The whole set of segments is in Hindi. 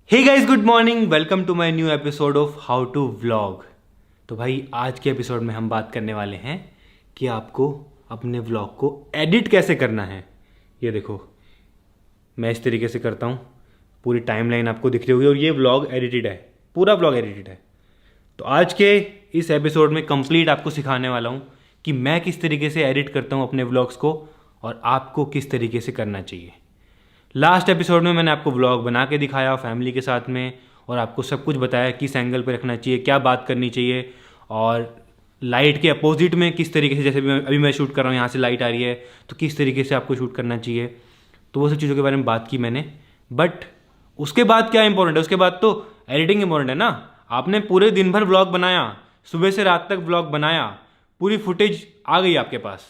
Hey guys, good morning. Welcome to my new episode of how to vlog. तो भाई आज के एपिसोड में हम बात करने वाले हैं कि आपको अपने व्लॉग को एडिट कैसे करना है। ये देखो, मैं इस तरीके से करता हूँ। पूरी टाइमलाइन आपको दिख रही होगी और ये व्लॉग एडिटेड है, पूरा व्लॉग एडिटेड है। तो आज के इस एपिसोड में कंप्लीट आपको सिखाने वाला हूँ कि मैं किस तरीके से एडिट करता हूँ अपने व्लॉग्स को और आपको किस तरीके से करना चाहिए। लास्ट एपिसोड में मैंने आपको व्लॉग बना के दिखाया फैमिली के साथ में और आपको सब कुछ बताया किस एंगल पे रखना चाहिए, क्या बात करनी चाहिए और लाइट के अपोजिट में किस तरीके से, जैसे अभी मैं शूट कर रहा हूँ, यहाँ से लाइट आ रही है तो किस तरीके से आपको शूट करना चाहिए। तो वो सब चीज़ों के बारे में बात की मैंने। बट उसके बाद क्या इंपॉर्टेंट है, उसके बाद तो एडिटिंग इंपॉर्टेंट है ना। आपने पूरे दिन भर व्लॉग बनाया, सुबह से रात तक व्लॉग बनाया, पूरी फुटेज आ गई आपके पास,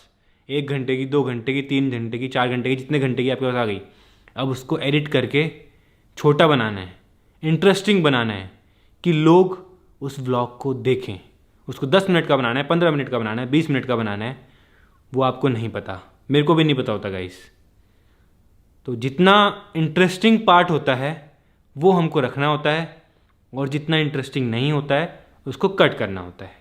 1 घंटे की, 2 घंटे की, 3 घंटे की, 4 घंटे की, जितने घंटे की आपके पास आ गई। अब उसको एडिट करके छोटा बनाना है, इंटरेस्टिंग बनाना है कि लोग उस व्लॉग को देखें। उसको 10 मिनट का बनाना है, 15 मिनट का बनाना है, 20 मिनट का बनाना है, वो आपको नहीं पता, मेरे को भी नहीं पता होता गाइस। तो जितना इंटरेस्टिंग पार्ट होता है वो हमको रखना होता है और जितना इंटरेस्टिंग नहीं होता है उसको कट करना होता है।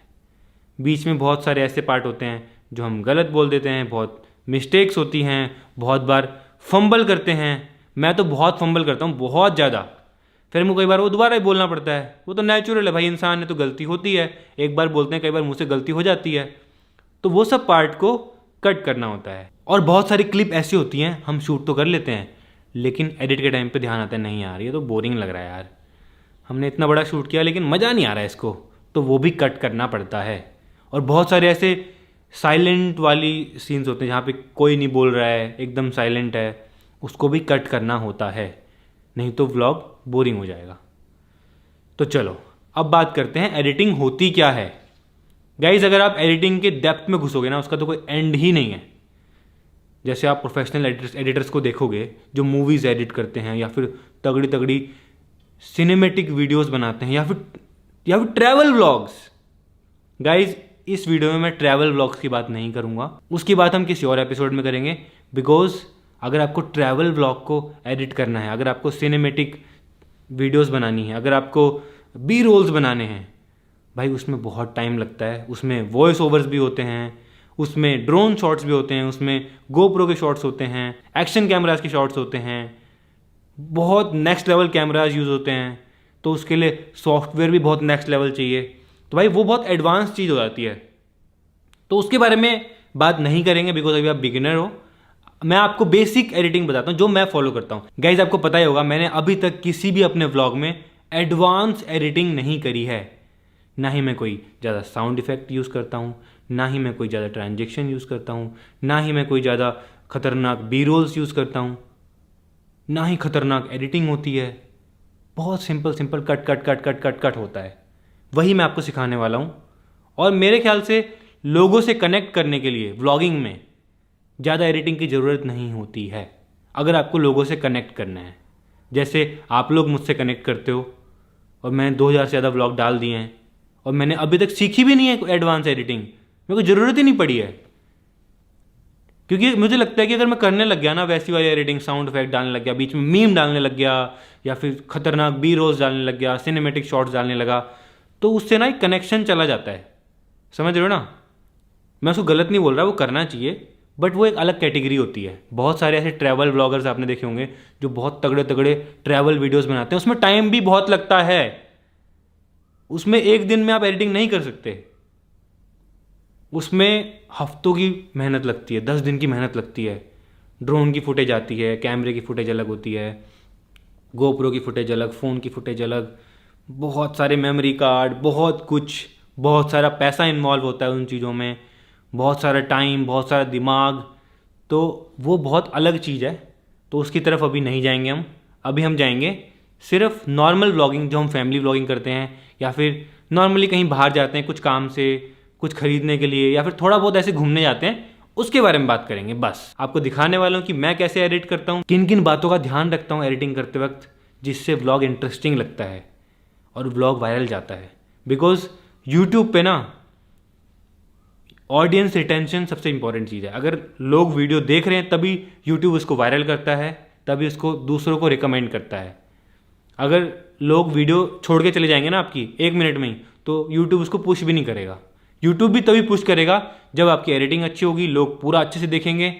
बीच में बहुत सारे ऐसे पार्ट होते हैं जो हम गलत बोल देते हैं, बहुत मिस्टेक्स होती हैं, बहुत बार फंबल करते हैं। मैं तो बहुत फंबल करता हूँ, बहुत ज़्यादा। फिर मुझे कई बार वो दोबारा ही बोलना पड़ता है, वो तो नेचुरल है भाई, इंसान है तो गलती होती है। एक बार बोलते हैं, कई बार मुझसे गलती हो जाती है, तो वो सब पार्ट को कट करना होता है। और बहुत सारी क्लिप ऐसी होती हैं हम शूट तो कर लेते हैं लेकिन एडिट के टाइम पे ध्यान आता है, नहीं यार ये तो बोरिंग लग रहा है यार, हमने इतना बड़ा शूट किया लेकिन मज़ा नहीं आ रहा है इसको, तो वो भी कट करना पड़ता है। और बहुत सारे ऐसे साइलेंट वाली सीन्स होते हैं जहाँ पे कोई नहीं बोल रहा है, एकदम साइलेंट है, उसको भी कट करना होता है, नहीं तो व्लॉग बोरिंग हो जाएगा। तो चलो अब बात करते हैं एडिटिंग होती क्या है। गाइज, अगर आप एडिटिंग के डेप्थ में घुसोगे ना, उसका तो कोई एंड ही नहीं है। जैसे आप प्रोफेशनल एडिटर्स को देखोगे जो मूवीज़ एडिट करते हैं या फिर तगड़ी तगड़ी सिनेमेटिक वीडियोस बनाते हैं या फिर ट्रैवल व्लॉग्स। गाइज, इस वीडियो में मैं ट्रैवल व्लॉग्स की बात नहीं करूंगा, उसकी बात हम किसी और एपिसोड में करेंगे। बिकॉज अगर आपको ट्रैवल व्लॉग को एडिट करना है, अगर आपको सिनेमेटिक वीडियोस बनानी है, अगर आपको बी रोल्स बनाने हैं, भाई उसमें बहुत टाइम लगता है। उसमें वॉइस ओवर्स भी होते हैं, उसमें ड्रोन शॉट्स भी होते हैं, उसमें गोप्रो के शॉट्स होते हैं, एक्शन कैमराज के शॉट्स होते हैं, बहुत नेक्स्ट लेवल कैमराज यूज़ होते हैं। तो उसके लिए सॉफ्टवेयर भी बहुत नेक्स्ट लेवल चाहिए। तो भाई वो बहुत एडवांस चीज़ हो जाती है, तो उसके बारे में बात नहीं करेंगे बिकॉज अभी आप बिगिनर हो। मैं आपको बेसिक एडिटिंग बताता हूँ जो मैं फॉलो करता हूँ। गाइज, आपको पता ही होगा मैंने अभी तक किसी भी अपने व्लॉग में एडवांस एडिटिंग नहीं करी है। ना ही मैं कोई ज़्यादा साउंड इफेक्ट यूज़ करता हूँ, ना ही मैं कोई ज़्यादा ट्रांजेक्शन यूज़ करता हूँ, ना ही मैं कोई ज़्यादा खतरनाक बी रोल्स यूज़ करता हूँ, ना ही खतरनाक एडिटिंग होती है। बहुत simple simple cut cut cut cut cut cut होता है, वही मैं आपको सिखाने वाला हूँ। और मेरे ख्याल से लोगों से कनेक्ट करने के लिए व्लॉगिंग में ज़्यादा एडिटिंग की ज़रूरत नहीं होती है, अगर आपको लोगों से कनेक्ट करना है। जैसे आप लोग मुझसे कनेक्ट करते हो और मैंने 2000 से ज़्यादा व्लॉग डाल दिए हैं और मैंने अभी तक सीखी भी नहीं है एडवांस एडिटिंग, मेरे को ज़रूरत ही नहीं पड़ी है। क्योंकि मुझे लगता है कि अगर मैं करने लग गया ना वैसी वाली एडिटिंग, साउंड इफेक्ट डालने लग गया, बीच में मीम डालने लग गया या फिर खतरनाक बी रोल्स डालने लग गया, सिनेमेटिक शॉट्स डालने लगा, तो उससे ना एक कनेक्शन चला जाता है। समझ रहे हो ना? मैं उसको गलत नहीं बोल रहा, वो करना चाहिए, बट वो एक अलग कैटेगरी होती है। बहुत सारे ऐसे ट्रैवल ब्लॉगर्स आपने देखे होंगे जो बहुत तगड़े तगड़े ट्रैवल वीडियोस बनाते हैं, उसमें टाइम भी बहुत लगता है, उसमें एक दिन में आप एडिटिंग नहीं कर सकते, उसमें हफ्तों की मेहनत लगती है, 10 दिन की मेहनत लगती है। ड्रोन की फुटेज आती है, कैमरे की फुटेज अलग होती है, गोप्रो की फुटेज अलग, फ़ोन की फुटेज अलग, बहुत सारे मेमोरी कार्ड, बहुत कुछ, बहुत सारा पैसा इन्वॉल्व होता है उन चीज़ों में, बहुत सारा टाइम, बहुत सारा दिमाग, तो वो बहुत अलग चीज़ है। तो उसकी तरफ अभी नहीं जाएंगे हम। अभी हम जाएंगे सिर्फ नॉर्मल व्लॉगिंग, जो हम फैमिली व्लॉगिंग करते हैं या फिर नॉर्मली कहीं बाहर जाते हैं कुछ काम से, कुछ खरीदने के लिए, या फिर थोड़ा बहुत ऐसे घूमने जाते हैं, उसके बारे में बात करेंगे। बस आपको दिखाने वाला हूँ कि मैं कैसे एडिट करता हूँ, किन किन बातों का ध्यान रखता हूँ एडिटिंग करते वक्त, जिससे व्लॉग इंटरेस्टिंग लगता है और व्लॉग वायरल जाता है। बिकॉज यूट्यूब पे ना ऑडियंस रिटेंशन सबसे इंपॉर्टेंट चीज़ है। अगर लोग वीडियो देख रहे हैं तभी यूट्यूब उसको वायरल करता है, तभी उसको दूसरों को रिकमेंड करता है। अगर लोग वीडियो छोड़ के चले जाएंगे ना आपकी 1 मिनट में ही, तो यूट्यूब उसको पुश भी नहीं करेगा। यूट्यूब भी तभी पुश करेगा जब आपकी एडिटिंग अच्छी होगी, लोग पूरा अच्छे से देखेंगे,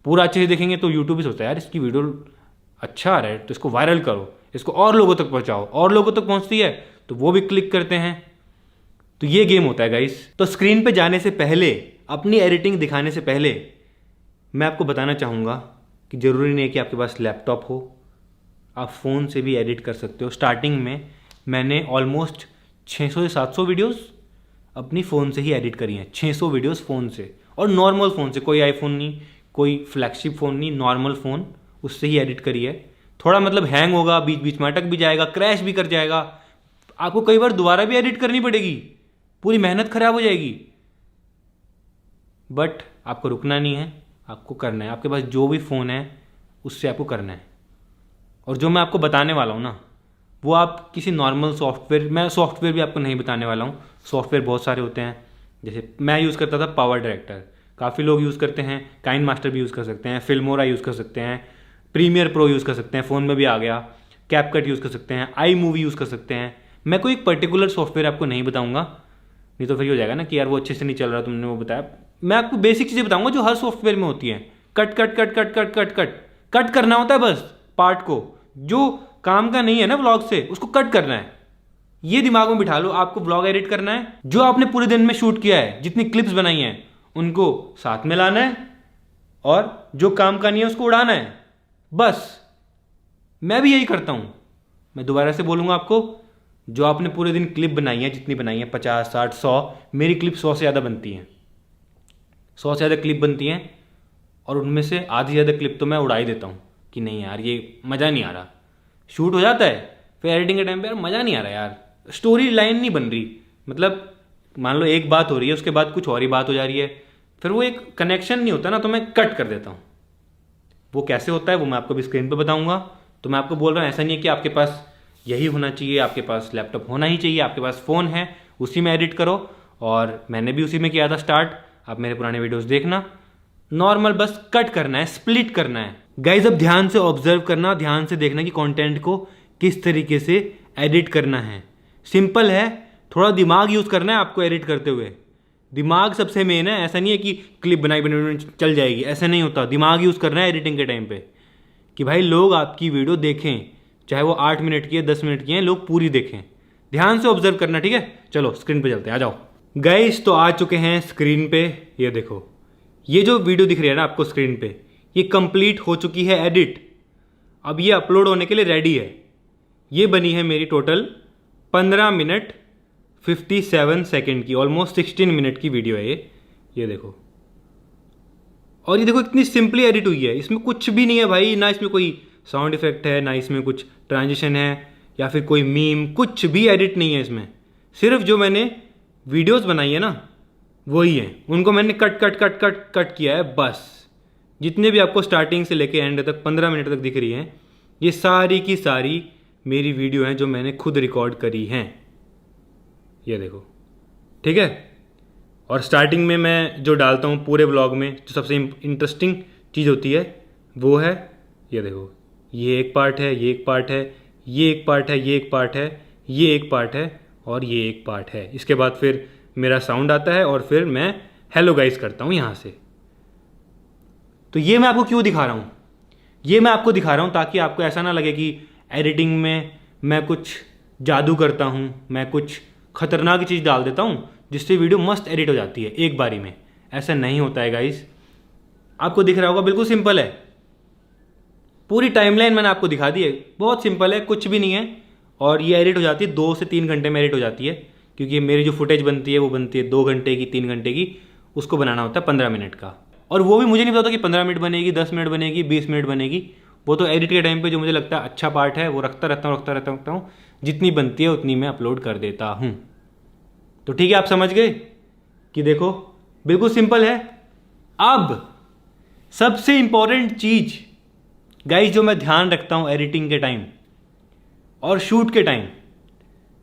पूरा अच्छे से देखेंगे तो यूट्यूब भी सोचता है यार इसकी वीडियो अच्छा आ रहा है तो इसको वायरल करो, इसको और लोगों तक पहुंचाओ, और लोगों तक पहुंचती है तो वो भी क्लिक करते हैं। तो ये गेम होता है गाइस। तो स्क्रीन पे जाने से पहले, अपनी एडिटिंग दिखाने से पहले मैं आपको बताना चाहूँगा कि ज़रूरी नहीं है कि आपके पास लैपटॉप हो, आप फ़ोन से भी एडिट कर सकते हो। स्टार्टिंग में मैंने ऑलमोस्ट 600 से 700 वीडियोस अपनी फ़ोन से ही एडिट करी हैं। 600 वीडियोस फ़ोन से, और नॉर्मल फ़ोन से, कोई आईफोन नहीं, कोई फ्लैगशिप फ़ोन नहीं, नॉर्मल फ़ोन, उससे ही एडिट करी है। थोड़ा मतलब हैंग होगा, बीच बीच में अटक भी जाएगा, क्रैश भी कर जाएगा, आपको कई बार दोबारा भी एडिट करनी पड़ेगी, पूरी मेहनत खराब हो जाएगी, बट आपको रुकना नहीं है, आपको करना है। आपके पास जो भी फ़ोन है उससे आपको करना है। और जो मैं आपको बताने वाला हूँ ना, वो आप किसी नॉर्मल सॉफ्टवेयर, मैं सॉफ्टवेयर भी आपको नहीं बताने वाला हूँ, सॉफ्टवेयर बहुत सारे होते हैं। जैसे मैं यूज़ करता था पावर डायरेक्टर, काफ़ी लोग यूज़ करते हैं, काइन मास्टर भी यूज़ कर सकते हैं, फिल्मोरा यूज़ कर सकते हैं, प्रीमियर प्रो यूज़ कर सकते हैं, फ़ोन में भी आ गया, कैपकट यूज़ कर सकते हैं, आई मूवी यूज़ कर सकते हैं। मैं कोई एक पर्टिकुलर सॉफ्टवेयर आपको नहीं बताऊंगा, नहीं तो फिर हो जाएगा ना कि यार वो अच्छे से नहीं चल रहा, तुमने वो बताया। मैं आपको बेसिक चीज़ें बताऊंगा जो हर सॉफ्टवेयर में होती हैं। Cut cut cut cut cut cut cut cut करना होता है बस पार्ट को, जो काम का नहीं है ना व्लॉग से, उसको कट करना है। ये दिमाग में बिठा लो, आपको व्लॉग एडिट करना है, जो आपने पूरे दिन में शूट किया है, जितनी क्लिप्स बनाई हैं उनको साथ में लाना है, और जो काम का नहीं है उसको उड़ाना है बस। मैं भी यही करता हूं। मैं दोबारा से बोलूंगा आपको, जो आपने पूरे दिन क्लिप बनाई है, जितनी बनाई है 50 60 100, मेरी क्लिप 100 से ज़्यादा बनती हैं, 100 से ज़्यादा क्लिप बनती हैं, और उनमें से आधी ज़्यादा क्लिप तो मैं उड़ा ही देता हूँ कि नहीं यार ये मज़ा नहीं आ रहा। शूट हो जाता है, फिर एडिटिंग के टाइम पे यार मज़ा नहीं आ रहा यार, स्टोरी लाइन नहीं बन रही, मतलब मान लो एक बात हो रही है उसके बाद कुछ और ही बात हो जा रही है, फिर वो एक कनेक्शन नहीं होता ना, तो मैं कट कर देता हूँ। वो कैसे होता है वो मैं आपको भी स्क्रीन पे बताऊंगा। तो मैं आपको बोल रहा हूँ, ऐसा नहीं है कि आपके पास यही होना चाहिए, आपके पास लैपटॉप होना ही चाहिए, आपके पास फ़ोन है उसी में एडिट करो, और मैंने भी उसी में किया था स्टार्ट। आप मेरे पुराने वीडियोस देखना, नॉर्मल बस कट करना है, स्प्लिट करना है गाइज। अब ध्यान से ऑब्जर्व करना, ध्यान से देखना कि कंटेंट को किस तरीके से एडिट करना है। सिंपल है, थोड़ा दिमाग यूज़ करना है आपको एडिट करते हुए। दिमाग सबसे मेन है, ऐसा नहीं है कि क्लिप बनाई बनाई चल जाएगी, ऐसा नहीं होता। दिमाग यूज़ करना है एडिटिंग के टाइम पे, कि भाई लोग आपकी वीडियो देखें, चाहे वो 8 मिनट की है, 10 मिनट की है, लोग पूरी देखें। ध्यान से ऑब्जर्व करना, ठीक है। चलो स्क्रीन पे चलते हैं, आ जाओ गाइस। तो आ चुके हैं स्क्रीन पे, ये देखो, ये जो वीडियो दिख रही है ना आपको स्क्रीन पे, ये कंप्लीट हो चुकी है एडिट, अब ये अपलोड होने के लिए रेडी है। ये बनी है मेरी टोटल 15 मिनट 57 सेकेंड की, ऑलमोस्ट 16 मिनट की वीडियो है ये देखो। और ये देखो इतनी सिंपली एडिट हुई है, इसमें कुछ भी नहीं है भाई, ना इसमें कोई साउंड इफेक्ट है, ना इसमें कुछ ट्रांजिशन है या फिर कोई मीम, कुछ भी एडिट नहीं है इसमें। सिर्फ जो मैंने वीडियोस बनाई है ना वही है, उनको मैंने cut cut cut cut cut किया है बस। जितने भी आपको स्टार्टिंग से लेके एंड तक 15 मिनट तक दिख रही हैं, ये सारी की सारी मेरी वीडियो हैं जो मैंने खुद रिकॉर्ड करी हैं, ये देखो, ठीक है। और स्टार्टिंग में मैं जो डालता हूँ पूरे व्लॉग में, जो सबसे इंटरेस्टिंग चीज़ होती है वो है, ये देखो, ये एक पार्ट है, ये एक पार्ट है, ये एक पार्ट है, ये एक पार्ट है, ये एक पार्ट है, और ये एक पार्ट है। इसके बाद फिर मेरा साउंड आता है, और फिर मैं हेलो गाइस करता हूँ यहाँ से। तो ये मैं आपको क्यों दिखा रहा हूँ, ये मैं आपको दिखा रहा हूँ ताकि आपको ऐसा ना लगे कि एडिटिंग में मैं कुछ जादू करता हूँ, मैं कुछ खतरनाक चीज़ डाल देता हूँ जिससे वीडियो मस्त एडिट हो जाती है एक बारी में। ऐसा नहीं होता है गाइस, आपको दिख रहा होगा बिल्कुल सिंपल है, पूरी टाइमलाइन मैंने आपको दिखा दी है, बहुत सिंपल है, कुछ भी नहीं है। और ये एडिट हो जाती है 2 से 3 घंटे में एडिट हो जाती है, क्योंकि मेरी जो फुटेज बनती है वो बनती है 2 घंटे की, 3 घंटे की, उसको बनाना होता है 15 मिनट का। और वो भी मुझे नहीं पता कि 15 मिनट बनेगी, 10 मिनट बनेगी, 20 मिनट बनेगी, वो तो एडिट के टाइम पे जो मुझे लगता है अच्छा पार्ट है वो रखता रहता हूँ, जितनी बनती है उतनी मैं अपलोड कर देता हूँ। तो ठीक है, आप समझ गए कि देखो बिल्कुल सिंपल है। अब सबसे इंपॉर्टेंट चीज गाइस जो मैं ध्यान रखता हूँ एडिटिंग के टाइम और शूट के टाइम,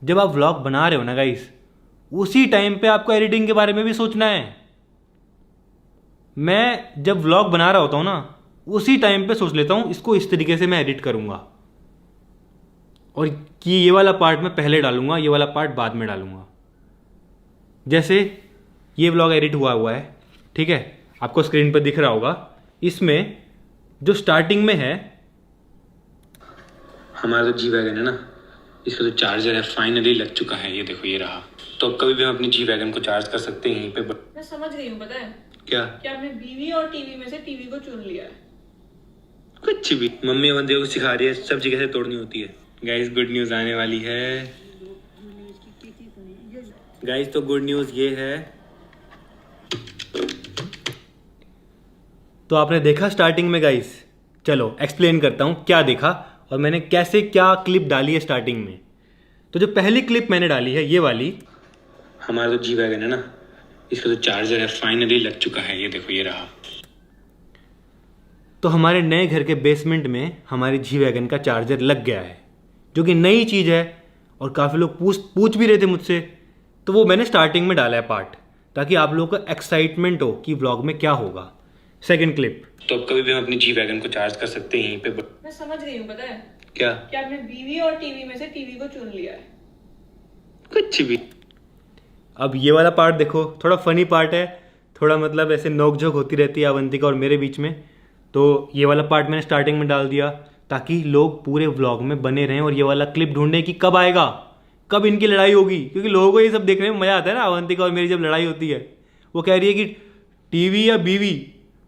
जब आप व्लॉग बना रहे हो ना गाइस, उसी टाइम पे आपको एडिटिंग के बारे में भी सोचना है। मैं जब व्लॉग बना रहा होता हूँ ना, उसी टाइम पे सोच लेता हूँ इसको इस तरीके से मैं एडिट करूँगा, और कि ये वाला पार्ट मैं पहले डालूंगा, ये वाला पार्ट बाद में डालूंगा। जैसे ये व्लॉग एडिट हुआ है, ठीक है, आपको स्क्रीन पर दिख रहा होगा। इसमें जो स्टार्टिंग में है, हमारा तो जी वैगन है ना, इसका जो चार्जर है फाइनली लग चुका है। ये देखो, ये रहा। तो अब कभी भी हम अपनी जी वैगन को चार्ज कर सकते हैं यहीं पे। मैं समझ गई हूँ, पता है क्या? कि आपने बीवी और टीवी में से टीवी को चुन लिया है। कुछ भी। मम्मी बंदे को सिखा रही है सब्जी कैसे तोड़नी होती है। गाइस, गुड न्यूज आने वाली है। गाइस, तो गुड न्यूज ये है, तो आपने देखा स्टार्टिंग में गाइस। चलो एक्सप्लेन करता हूँ क्या देखा और मैंने कैसे क्या क्लिप डाली है स्टार्टिंग में। तो जो पहली क्लिप मैंने डाली है, ये वाली, हमारा तो जी वैगन है ना, इसका जो चार्जर है फाइनली लग चुका है। ये देखो, ये रहा। तो हमारे नए घर के बेसमेंट में हमारी जी वैगन का चार्जर लग गया है, जो कि नई चीज़ है और काफ़ी लोग पूछ भी रहे थे मुझसे। तो वो मैंने स्टार्टिंग में डाला है पार्ट, ताकि आप लोगों को एक्साइटमेंट हो कि व्लॉग में क्या होगा। सेकंड क्लिप, तो अब कभी भी हम अपनी जी वैगन को चार्ज कर सकते हैं यहीं पे। मैं समझ गई हूँ, पता है क्या? कि आपने बीवी और टीवी में से टीवी को चुन लिया है। कुछ भी। अब ये वाला पार्ट देखो, थोड़ा फनी पार्ट है, थोड़ा मतलब ऐसे नोकझोंक होती रहती है अवंतिका और मेरे बीच में। तो ये वाला पार्ट मैंने स्टार्टिंग में डाल दिया ताकि लोग पूरे व्लॉग में बने रहें और ये वाला क्लिप ढूंढें कि कब आएगा, कब इनकी लड़ाई होगी। क्योंकि लोगों को ये सब देखने में मज़ा आता है ना। अवंतिका और मेरी जब लड़ाई होती है, वो कह रही है कि टीवी या बीवी,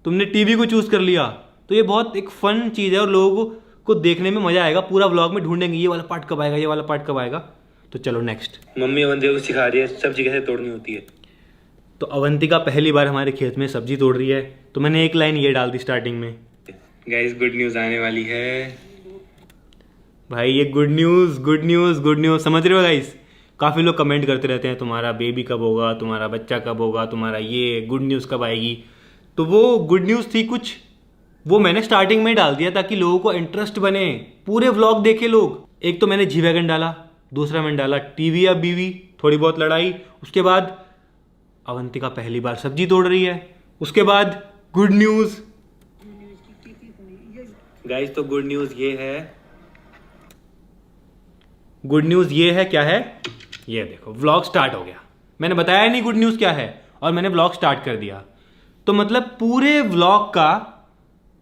तुमने टीवी को चूज़ कर लिया। तो ये बहुत एक फन चीज़ है और लोगों को देखने में मज़ा आएगा। पूरा व्लॉग में ढूंढेंगे ये वाला पार्ट कब आएगा, ये वाला पार्ट कब आएगा। तो चलो नेक्स्ट। मम्मी अवंतिका को सिखा रही है सब्जी कैसे तोड़नी होती है। तो अवंतिका पहली बार हमारे खेत में सब्जी तोड़ रही है, तो मैंने एक लाइन ये डाल दी स्टार्टिंग में। गाइस, गुड न्यूज़ आने वाली है भाई। ये good news good news good news, समझ रहे हो गाइस। काफ़ी लोग कमेंट करते रहते हैं तुम्हारा बेबी कब होगा, तुम्हारा बच्चा कब होगा, तुम्हारा ये गुड न्यूज़ कब आएगी। तो वो गुड न्यूज़ थी कुछ, वो मैंने स्टार्टिंग में डाल दिया ताकि लोगों को इंटरेस्ट बने, पूरे व्लॉग देखे लोग। एक तो मैंने जी वैगन डाला, दूसरा मैंने डाला टीवी या बीवी, थोड़ी बहुत लड़ाई। उसके बाद अवंतिका पहली बार सब्जी तोड़ रही है। उसके बाद गुड न्यूज़। गाइस, तो गुड न्यूज़ ये है, गुड न्यूज़ ये है, क्या है, ये देखो, व्लॉग स्टार्ट हो गया। मैंने बताया नहीं गुड न्यूज़ क्या है और मैंने व्लॉग स्टार्ट कर दिया। तो मतलब पूरे व्लॉग का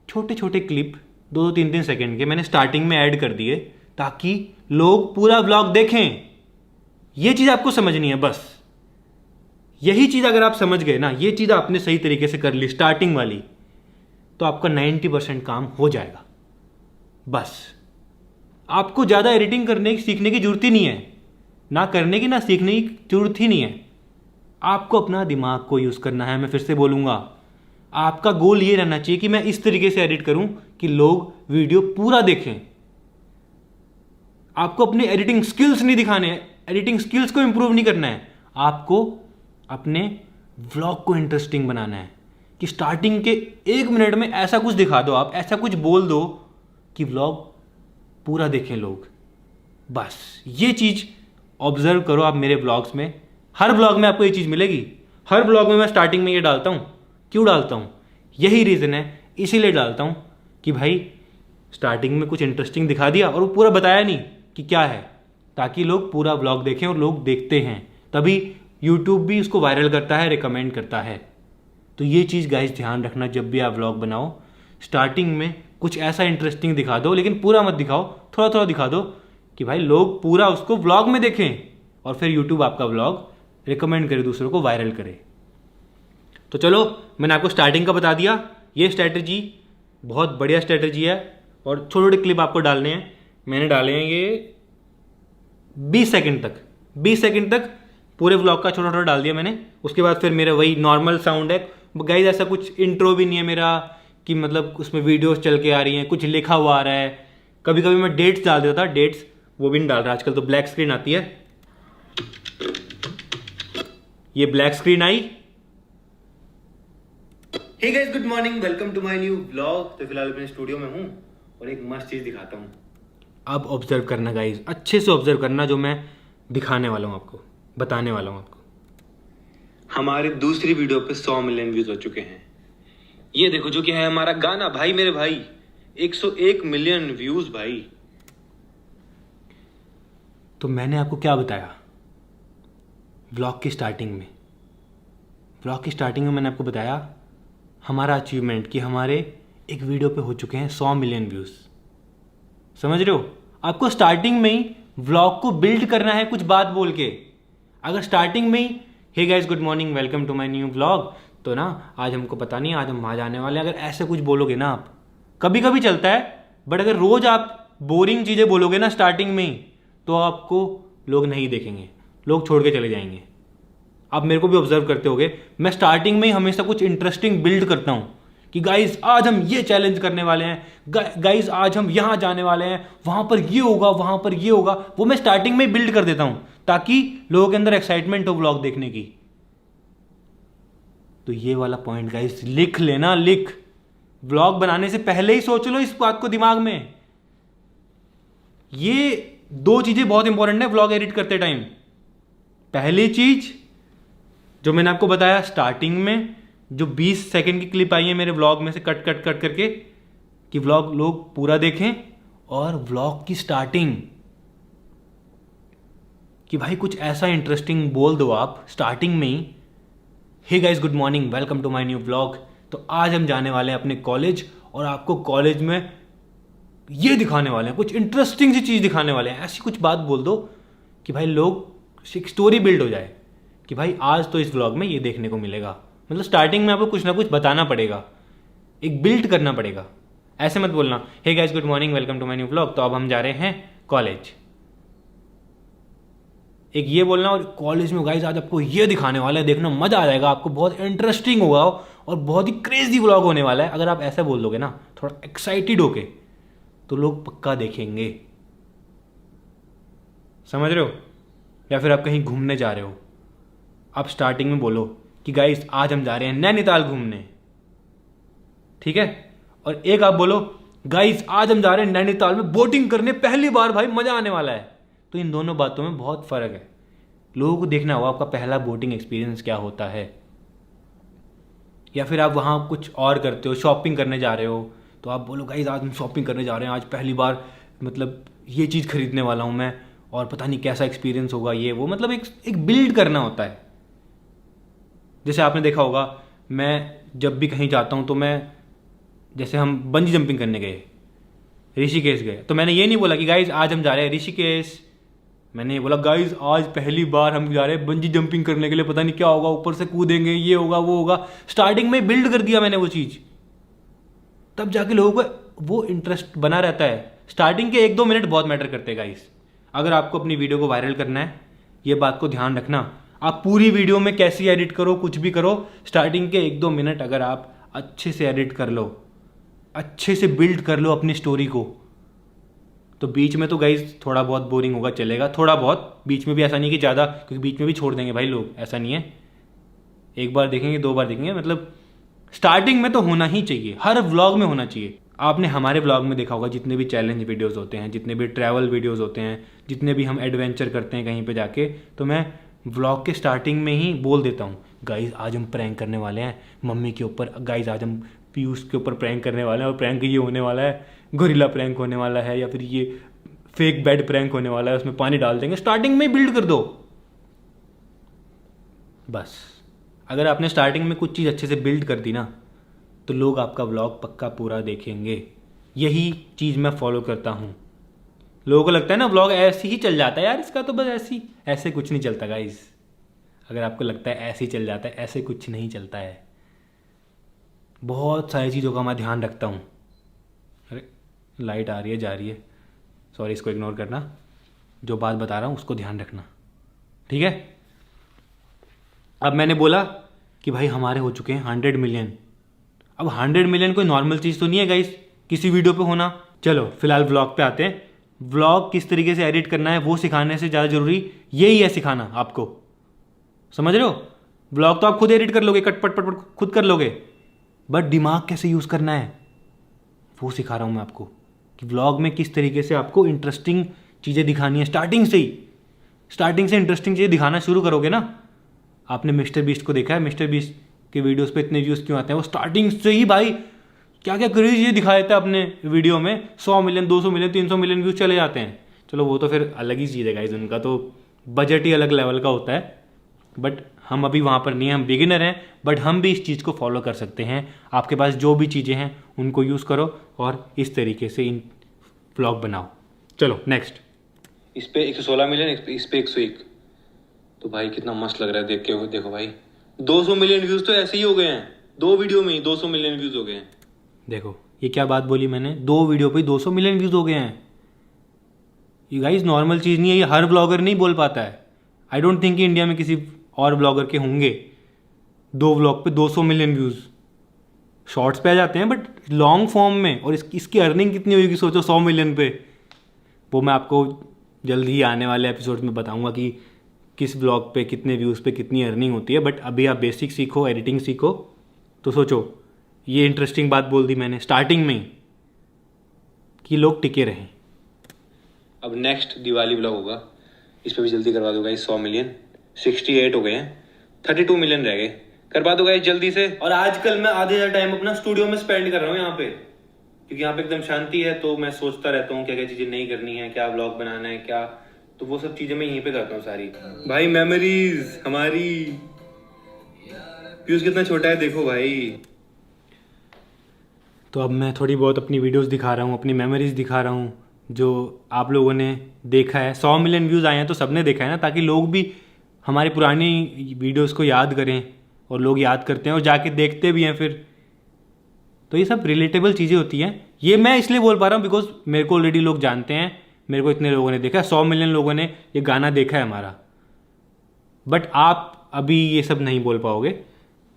छोटे छोटे क्लिप 2-3 सेकंड के मैंने स्टार्टिंग में ऐड कर दिए ताकि लोग पूरा व्लॉग देखें। ये चीज़ आपको समझनी है बस। यही चीज़ अगर आप समझ गए ना, ये चीज़ आपने सही तरीके से कर ली स्टार्टिंग वाली, तो आपका 90% काम हो जाएगा। बस आपको ज़्यादा एडिटिंग करने की सीखने की जरूरत ही नहीं है, ना करने की ना सीखने की जरूरत ही नहीं है। आपको अपना दिमाग को यूज़ करना है। मैं फिर से बोलूँगा, आपका गोल ये रहना चाहिए कि मैं इस तरीके से एडिट करूँ कि लोग वीडियो पूरा देखें। आपको अपने एडिटिंग स्किल्स नहीं दिखाने हैं, एडिटिंग स्किल्स को इंप्रूव नहीं करना है, आपको अपने व्लॉग को इंटरेस्टिंग बनाना है। कि स्टार्टिंग के 1 मिनट में ऐसा कुछ दिखा दो, आप ऐसा कुछ बोल दो कि व्लॉग पूरा देखें लोग। बस ये चीज़ ऑब्जर्व करो आप मेरे व्लॉग्स में। हर व्लॉग में आपको ये चीज़ मिलेगी। हर व्लॉग में मैं स्टार्टिंग में ये डालता हूँ। क्यों डालता हूँ? यही रीज़न है, इसीलिए डालता हूँ कि भाई स्टार्टिंग में कुछ इंटरेस्टिंग दिखा दिया और वो पूरा बताया नहीं कि क्या है, ताकि लोग पूरा व्लॉग देखें। और लोग देखते हैं तभी यूट्यूब भी उसको वायरल करता है, रिकमेंड करता है। तो ये चीज़ गाइस ध्यान रखना, जब भी आप व्लॉग बनाओ स्टार्टिंग में कुछ ऐसा इंटरेस्टिंग दिखा दो, लेकिन पूरा मत दिखाओ, थोड़ा थोड़ा दिखा दो कि भाई लोग पूरा उसको व्लॉग में देखें और फिर यूट्यूब आपका व्लॉग रिकमेंड करे, दूसरों को वायरल करे। तो चलो, मैंने आपको स्टार्टिंग का बता दिया। ये स्ट्रैटेजी बहुत बढ़िया स्ट्रैटेजी है और छोटे छोटे क्लिप आपको डालने हैं। मैंने डाले हैं ये 20 सेकंड तक, 20 सेकंड तक पूरे व्लॉग का छोटा छोटा डाल दिया मैंने। उसके बाद फिर मेरा वही नॉर्मल साउंड है गाइस। ऐसा कुछ इंट्रो भी नहीं है मेरा कि मतलब उसमें वीडियोस चल के आ रही हैं, कुछ लिखा हुआ आ रहा है। कभी कभी मैं डेट्स डाल देता था, डेट्स वो भी नहीं डाल रहा आजकल, तो ब्लैक स्क्रीन आती है। ये ब्लैक स्क्रीन आई। Hey guys, good morning, welcome to my new vlog. तो फिलहाल अपने स्टूडियो में हूँ और एक मस्त चीज़ दिखाता हूँ। अब ऑब्जर्व करना गाइस, अच्छे से ऑब्जर्व करना जो मैं दिखाने वाला हूँ आपको, बताने वाला हूँ आपको। हमारे दूसरी वीडियो पे 100 मिलियन व्यूज हो चुके हैं। ये देखो, जो कि है हमारा गाना भाई मेरे भाई, 101 मिलियन व्यूज भाई। तो मैंने आपको क्या बताया व्लॉग की स्टार्टिंग में मैंने आपको बताया हमारा अचीवमेंट कि हमारे एक वीडियो पे हो चुके हैं 100 मिलियन व्यूज़। समझ रहे हो? आपको स्टार्टिंग में ही व्लॉग को बिल्ड करना है कुछ बात बोल के। अगर स्टार्टिंग में ही hey guys good morning welcome to my new vlog, तो ना आज हमको पता नहीं आज हम वहाँ जाने वाले हैं, अगर ऐसे कुछ बोलोगे ना आप, कभी कभी चलता है, बट अगर रोज आप बोरिंग चीज़ें बोलोगे ना स्टार्टिंग में ही, तो आपको लोग नहीं देखेंगे, लोग छोड़ के चले जाएंगे। आप मेरे को भी ऑब्जर्व करते होगे, मैं स्टार्टिंग में ही हमेशा कुछ इंटरेस्टिंग बिल्ड करता हूँ कि गाइस आज हम ये चैलेंज करने वाले हैं, गाइस आज हम यहाँ जाने वाले हैं, वहाँ पर ये होगा, वहाँ पर ये होगा। वो मैं स्टार्टिंग में ही बिल्ड कर देता हूँ ताकि लोगों के अंदर एक्साइटमेंट हो व्लॉग देखने की। तो ये वाला पॉइंट गाइस लिख लेना, लिख। व्लॉग बनाने से पहले ही सोच लो इस बात को दिमाग में। ये 2 चीजें बहुत इंपॉर्टेंट है व्लॉग एडिट करते टाइम। पहली चीज जो मैंने आपको बताया स्टार्टिंग में, जो 20 सेकंड की क्लिप आई है मेरे व्लॉग में से कट करके, कि व्लॉग लोग पूरा देखें। और व्लॉग की स्टार्टिंग कि भाई कुछ ऐसा इंटरेस्टिंग बोल दो आप स्टार्टिंग में ही, hey guys good morning welcome to my new vlog, तो आज हम जाने वाले हैं अपने कॉलेज और आपको कॉलेज में ये दिखाने वाले हैं, कुछ इंटरेस्टिंग सी चीज़ दिखाने वाले हैं। ऐसी कुछ बात बोल दो कि भाई लोग एक स्टोरी बिल्ड हो जाए कि भाई आज तो इस व्लॉग में ये देखने को मिलेगा। मतलब स्टार्टिंग में आपको कुछ ना कुछ बताना पड़ेगा, एक बिल्ड करना पड़ेगा। ऐसे मत बोलना hey guys good morning welcome to my new vlog, तो अब हम जा रहे हैं कॉलेज। एक ये बोलना और कॉलेज में गाइस आज आपको ये दिखाने वाला है, देखना मजा आ जाएगा, आपको बहुत इंटरेस्टिंग होगा और बहुत ही क्रेजी व्लॉग होने वाला है। अगर आप ऐसा बोल दोगे ना थोड़ा एक्साइटेड होके, तो लोग पक्का देखेंगे। समझ रहे हो? या फिर आप कहीं घूमने जा रहे हो, आप स्टार्टिंग में बोलो कि गाइस आज हम जा रहे हैं नैनीताल घूमने, ठीक है? और एक आप बोलो गाइस आज हम जा रहे हैं नैनीताल में बोटिंग करने, पहली बार भाई मजा आने वाला है। तो इन दोनों बातों में बहुत फर्क है। लोगों को देखना होगा आपका पहला बोटिंग एक्सपीरियंस क्या होता है। या फिर आप वहाँ कुछ और करते हो, शॉपिंग करने जा रहे हो, तो आप बोलो गाइस आज हम शॉपिंग करने जा रहे हैं, आज पहली बार मतलब ये चीज़ खरीदने वाला हूँ मैं, और पता नहीं कैसा एक्सपीरियंस होगा ये वो। मतलब एक बिल्ड करना होता है। जैसे आपने देखा होगा, मैं जब भी कहीं जाता हूँ तो मैं, जैसे हम बंजी जंपिंग करने गए, ऋषिकेश गए, तो मैंने ये नहीं बोला कि गाइस आज हम जा रहे हैं ऋषिकेश, मैंने ये बोला गाइस आज पहली बार हम जा रहे हैं बंजी जंपिंग करने के लिए, पता नहीं क्या होगा, ऊपर से कूदेंगे, ये होगा वो होगा। स्टार्टिंग में बिल्ड कर दिया मैंने वो चीज़, तब जाके लोगों को वो इंटरेस्ट बना रहता है। स्टार्टिंग के 1-2 मिनट बहुत मैटर करते हैं गाइस। अगर आपको अपनी वीडियो को वायरल करना है, ये बात को ध्यान रखना, आप पूरी वीडियो में कैसी एडिट करो, कुछ भी करो, स्टार्टिंग के 1-2 मिनट अगर आप अच्छे से एडिट कर लो, अच्छे से बिल्ड कर लो अपनी स्टोरी को, तो बीच में तो गाइज थोड़ा बहुत बोरिंग होगा, चलेगा थोड़ा बहुत, बीच में भी ऐसा नहीं कि ज़्यादा, क्योंकि बीच में भी छोड़ देंगे भाई लोग, ऐसा नहीं है। 1 बार देखेंगे 2 बार देखेंगे, मतलब स्टार्टिंग में तो होना ही चाहिए, हर व्लॉग में होना चाहिए। आपने हमारे व्लॉग में देखा होगा जितने भी चैलेंज वीडियोस होते हैं, जितने भी ट्रैवल वीडियोस होते हैं, जितने भी हम एडवेंचर करते हैं कहीं पे जाके, तो मैं व्लॉग के स्टार्टिंग में ही बोल देता हूँ गाइज आज हम प्रैंक करने वाले हैं मम्मी के ऊपर, गाइज आज हम पीयूष के ऊपर प्रैंक करने वाले हैं, और प्रैंक ये होने वाला है, गोरिल्ला प्रैंक होने वाला है, या फिर ये फेक बेड प्रैंक होने वाला है, उसमें पानी डाल देंगे। स्टार्टिंग में बिल्ड कर दो बस। अगर आपने स्टार्टिंग में कुछ चीज़ अच्छे से बिल्ड कर दी ना, तो लोग आपका व्लॉग पक्का पूरा देखेंगे। यही चीज़ मैं फॉलो करता हूँ। लोगों को लगता है ना व्लॉग ऐसे ही चल जाता है, यार इसका तो बस ऐसे कुछ नहीं चलता गाइज। अगर आपको लगता है ऐसे ही चल जाता है, ऐसे कुछ नहीं चलता है। बहुत सारी चीज़ों का मैं ध्यान रखता हूँ। अरे लाइट आ रही है जा रही है, सॉरी, इसको इग्नोर करना, जो बात बता रहा हूँ उसको ध्यान रखना, ठीक है? अब मैंने बोला कि भाई हमारे हो चुके हैं 100 मिलियन। अब 100 मिलियन कोई नॉर्मल चीज़ तो नहीं है गाइस किसी वीडियो पे होना। चलो फिलहाल व्लॉग पे आते हैं। व्लॉग किस तरीके से एडिट करना है वो सिखाने से ज़्यादा ज़रूरी यही है सिखाना आपको। समझ रहे हो? व्लॉग तो आप खुद एडिट कर लोगे, कट पट पट पट खुद कर लोगे, बट दिमाग कैसे यूज़ करना है वो सिखा रहा हूँ मैं आपको, कि व्लॉग में किस तरीके से आपको इंटरेस्टिंग चीज़ें दिखानी है। स्टार्टिंग से इंटरेस्टिंग चीज़ें दिखाना शुरू करोगे ना। आपने मिस्टर बीस्ट को देखा है, मिस्टर बीस्ट के वीडियोस पे इतने व्यूज़ क्यों आते हैं? वो स्टार्टिंग से ही भाई क्या क्या क्रेज़ ये दिखा देता है अपने वीडियो में। 100 मिलियन, 200 मिलियन, 300 मिलियन व्यूज़ चले जाते हैं। चलो वो तो फिर अलग ही चीज़ है गाइज, उनका तो बजट ही अलग लेवल का होता है। बट हम अभी वहाँ पर नहीं हैं, हम बिगिनर हैं, बट हम भी इस चीज़ को फॉलो कर सकते हैं। आपके पास जो भी चीज़ें हैं उनको यूज़ करो और इस तरीके से इन व्लॉग बनाओ। चलो नेक्स्ट। इस पे 116 मिलियन, इस पे 101। तो भाई कितना मस्त लग रहा है देख के। देखो भाई 200 मिलियन व्यूज़ तो ऐसे ही हो गए हैं, 2 वीडियो में ही 200 मिलियन व्यूज़ हो गए हैं। देखो ये क्या बात बोली मैंने, 2 वीडियो पे 200 मिलियन व्यूज़ हो गए हैं। ये गाइस नॉर्मल चीज़ नहीं है, ये हर ब्लॉगर नहीं बोल पाता है। आई डोंट थिंक कि इंडिया में किसी और ब्लॉगर के होंगे 2 व्लॉग पे 200 मिलियन व्यूज़। शॉर्ट्स पे आ जाते हैं बट लॉन्ग फॉर्म में, और इसकी अर्निंग कितनी होगी सोचो 100 मिलियन पे। वो मैं आपको जल्दी ही आने वाले एपिसोड में बताऊंगा कि किस ब्लॉग पे कितने व्यूज़ पे कितनी अर्निंग होती है। बट अभी आप बेसिक सीखो, एडिटिंग सीखो। तो सोचो ये इंटरेस्टिंग बात बोल दी मैंने स्टार्टिंग में ही कि लोग टिके रहें। अब नेक्स्ट दिवाली व्लॉग होगा, इस पर भी जल्दी करवा दो गाइस 100 मिलियन। 68 हो गए हैं, 32 मिलियन रह गए, करवा दो गाइस जल्दी से। और आजकल मैं आधे ज़्यादा टाइम अपना स्टूडियो में स्पेंड कर रहा हूँ यहाँ पे, क्योंकि यहाँ पे एकदम शांति है। तो मैं सोचता रहता हूँ क्या क्या चीज़ें नहीं करनी है, क्या व्लॉग बनाना है क्या, तो वो सब चीज़ें मैं यहीं पे करता हूँ सारी। भाई मेमोरीज हमारी, व्यूज़ कितना छोटा है देखो भाई। तो अब मैं थोड़ी बहुत अपनी वीडियोस दिखा रहा हूँ, अपनी मेमोरीज दिखा रहा हूँ जो आप लोगों ने देखा है। 100 मिलियन व्यूज़ आए हैं तो सबने देखा है ना, ताकि लोग भी हमारी पुरानी वीडियोस को याद करें, और लोग याद करते हैं और जाके देखते भी हैं फिर। तो ये सब रिलेटेबल चीज़ें होती हैं। ये मैं इसलिए बोल पा रहा हूँ बिकॉज मेरे को ऑलरेडी लोग जानते हैं, मेरे को इतने लोगों ने देखा है, 100 मिलियन लोगों ने ये गाना देखा है हमारा। बट आप अभी ये सब नहीं बोल पाओगे,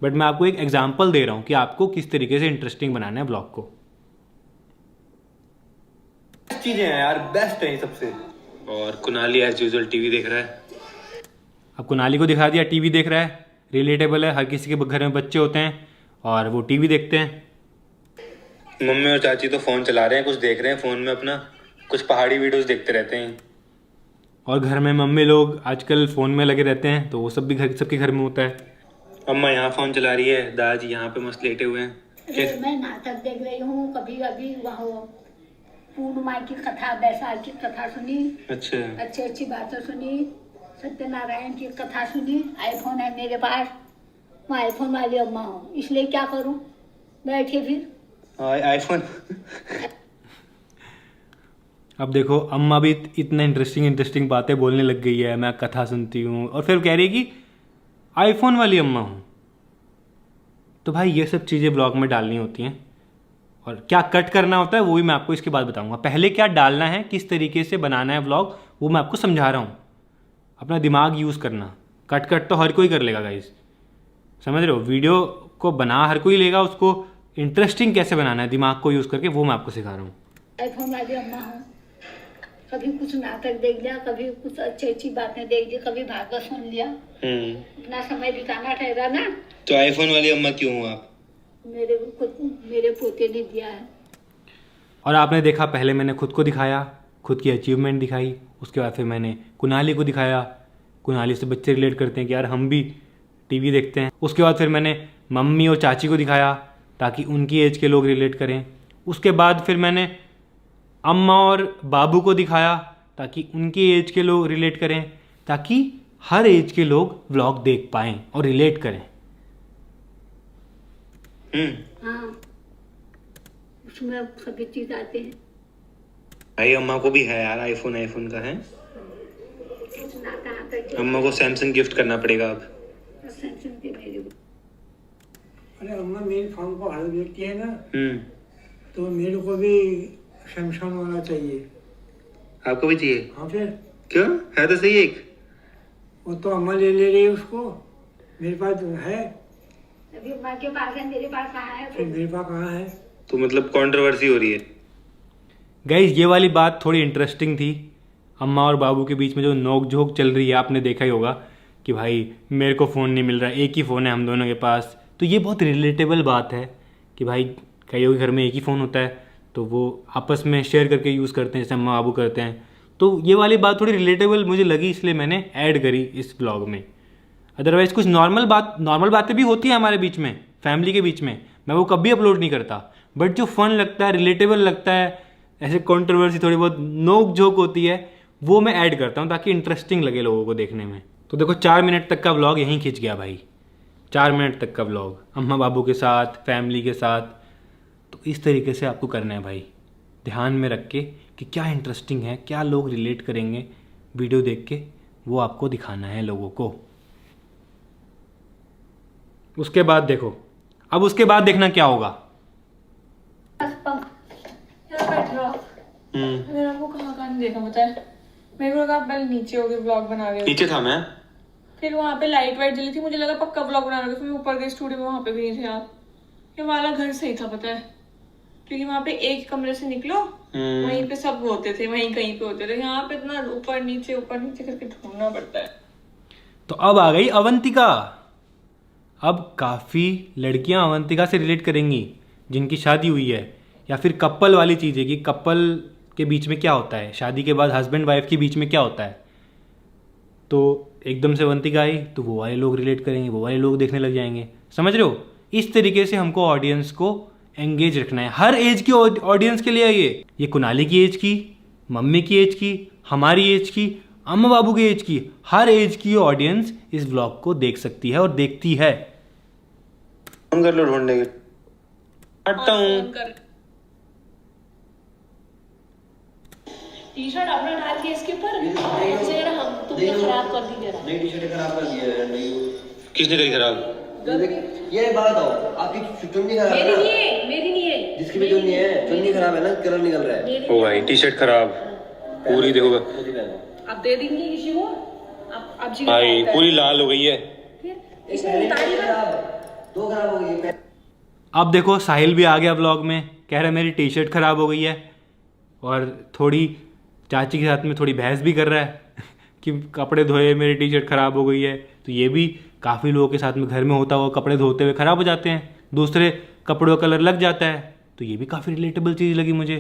बट मैं आपको एक एग्जाम्पल दे रहा हूँ कि आपको किस तरीके से इंटरेस्टिंग बनाना है ब्लॉग को। चीज़ें हैं यार, बेस्ट है सबसे। और कुनाली एज यूजुअल टीवी देख रहा है। अब कुनाली को दिखा दिया, टीवी देख रहा है, रिलेटेबल है। हर किसी के घर में बच्चे होते हैं और वो टीवी देखते हैं। मम्मी और चाची तो फ़ोन चला रहे हैं, कुछ देख रहे हैं फ़ोन में अपना, कुछ पहाड़ी वीडियोस देखते रहते हैं। और घर में मम्मी लोग आजकल फ़ोन में लगे रहते हैं, तो वो सब भी सबके घर में होता है। अम्मा यहाँ फ़ोन चला रही है, दादाजी यहाँ पे मस्त लेटे हुए हैं। मैं नाटक देख रही हूँ, कभी कभी वहाँ पूर्णिमा की कथा, बैसाख की कथा सुनी। अच्छा, अच्छी अच्छी बातें सुनी, सत्यनारायण की कथा सुनी। आईफोन है मेरे पास, मैं आईफोन वाली अम्मा हूँ, इसलिए क्या करूँ, बैठे फिर आईफोन। अब देखो अम्मा भी इतना इंटरेस्टिंग बातें बोलने लग गई है, मैं कथा सुनती हूँ, और फिर कह रही है कि आईफोन वाली अम्मा हूँ। तो भाई ये सब चीज़ें ब्लॉग में डालनी होती हैं, और क्या कट करना होता है वो भी मैं आपको इसके बाद बताऊंगा। पहले क्या डालना है, किस तरीके से बनाना है व्लॉग, वो मैं आपको समझा रहा हूँ। अपना दिमाग यूज़ करना, कट तो हर कोई कर लेगा गाइस, समझ रहे हो। वीडियो को बना हर कोई लेगा, उसको इंटरेस्टिंग कैसे बनाना है दिमाग को यूज़ करके, वो मैं आपको सिखा रहा हूँ। आईफोन वाली अम्मा हूँ, कभी कुछ नाटक देख लिया, कभी कुछ अच्छी अच्छी बातें देख ली, कभी भागवत सुन लिया। अपना समय बिताना ठहरा ना। तो आईफोन वाली अम्मा क्यों हो आप? मेरे पोते ने दिया है। और आपने देखा, पहले मैंने खुद को दिखाया, खुद की अचीवमेंट दिखाई, उसके बाद फिर मैंने कुनाली को दिखाया। कुनाली से बच्चे रिलेट करते हैं कि यार हम भी टीवी देखते हैं। उसके बाद फिर मैंने मम्मी और चाची को दिखाया ताकि उनकी एज के लोग रिलेट करें। उसके बाद फिर मैंने अम्मा और बाबू को दिखाया ताकि उनकी एज के लोग रिलेट करें, ताकि हर एज के लोग व्लॉग देख पाएं और रिलेट करें। हाँ, उसमें सभी चीज आते हैं। भाई अम्मा को भी है यार आईफोन का है। अम्मा को सैमसंग गिफ्ट करना पड़ेगा अब। सैमसंग के मेरे को। अरे अम्मा मेरे फोन को हर देखती है ना, तो मेरे को भी सैमसंग होना चाहिए। आपको भी चाहिए? हाँ फिर क्यों, है तो सही एक। वो तो अम्मा ले रही है उसको, मेरे पास तो है। अभी अम्मा के पास है, मेरे पास कहाँ है? फिर मेरे पास कहाँ है? तो मतलब कंट्रोवर्सी हो रही है गाइस। ये वाली बात थोड़ी इंटरेस्टिंग थी। अम्मा और बाबू के बीच में जो नोक झोंक चल रही है, आपने देखा ही होगा कि भाई मेरे को फ़ोन नहीं मिल रहा, एक ही फ़ोन है हम दोनों के पास। तो ये बहुत रिलेटेबल बात है कि भाई कईयों के घर में एक ही फ़ोन होता है, तो वो आपस में शेयर करके यूज़ करते हैं, जैसे अम्मा बाबू करते हैं। तो ये वाली बात थोड़ी रिलेटेबल मुझे लगी, इसलिए मैंने ऐड करी इस ब्लॉग में। अदरवाइज़ कुछ नॉर्मल बातें भी होती हैं हमारे बीच में, फैमिली के बीच में, मैं वो कभी अपलोड नहीं करता। बट जो फ़न लगता है, रिलेटेबल लगता है, ऐसे कंट्रोवर्सी थोड़ी बहुत नोक झोंक होती है, वो मैं ऐड करता हूँ ताकि इंटरेस्टिंग लगे लोगों को देखने में। तो देखो 4 मिनट तक का व्लॉग यहीं खिंच गया भाई, 4 मिनट तक का व्लॉग अम्मा बाबू के साथ, फैमिली के साथ। तो इस तरीके से आपको करना है भाई, ध्यान में रख के कि क्या इंटरेस्टिंग है, क्या लोग रिलेट करेंगे वीडियो देख के, वो आपको दिखाना है लोगों को। उसके बाद देखो, अब उसके बाद देखना क्या होगा। यहाँ बैठ रहा मैंने आपको कहाँ नहीं देखा पता है। मेरे को लगा आप पहले नीचे हो गए ब्लॉग बना रहे हो। नीचे था मैं, फिर वहाँ पे लाइट वाइट जली थी, मुझे लगा पक्का ब्लॉग बना रहे हो। फिर मैं ऊपर गई स्टूडियो में, वहाँ पे भी नहीं थे आप। ये वाला घर सही था पता है, क्योंकि वहाँ पे एक कमरे से निकलो वहीं पे सब होते थे, वहीं कहीं पे होते थे। यहाँ पे इतना ऊपर नीचे करके ढूंढना पड़ता है। तो अब आ गई अवंतिका। अब काफ़ी लड़कियां अवंतिका से रिलेट करेंगी जिनकी शादी हुई है, या फिर कपल वाली चीज़ है कि कपल के बीच में क्या होता है, शादी के बाद हस्बैंड वाइफ के बीच में क्या होता है। तो एकदम से अवंतिका आई तो वो वाले लोग रिलेट करेंगे, वो वाले लोग देखने लग जाएंगे। समझ रहे हो? इस तरीके से हमको ऑडियंस को एंगेज रखना है। हर एज की ऑडियंस के लिए ये कुनाली की एज की, मम्मी की एज की, हमारी एज की, अम्मा बाबू की एज की, हर एज की ऑडियंस इस व्लॉग को देख सकती है और देखती है। फोन कर लो ढूंढने के, हटता हूँ। टी शर्ट अपना डाल के इसके ऊपर हम तुमने खराब कर दी जरा। नई टी शर्ट खराब कर दी है। नहीं किसने करी खराब? ये बात बताओ, आपकी चुन्नी खराब है ना? मेरी नहीं है। जिसकी भी चुन्नी है, चुन्नी खराब है ना, कलर निकल रहा है। ओ भाई टी शर्ट खराब पूरी, देखो अब दे देंगे किसी को। अब जी भाई पूरी लाल हो गई है। इसमें उतारी दो खराब हो गई। अब देखो साहिल भी आ गया ब्लॉग में, कह रहा है मेरी टी शर्ट खराब हो गई है, और थोड़ी चाची के साथ में थोड़ी बहस भी कर रहा है कि कपड़े धोए मेरी टी शर्ट खराब हो गई है। तो ये भी काफ़ी लोगों के साथ में घर में होता हुआ, कपड़े धोते हुए खराब हो जाते हैं, दूसरे कपड़ों का कलर लग जाता है। तो ये भी काफ़ी रिलेटेबल चीज़ लगी मुझे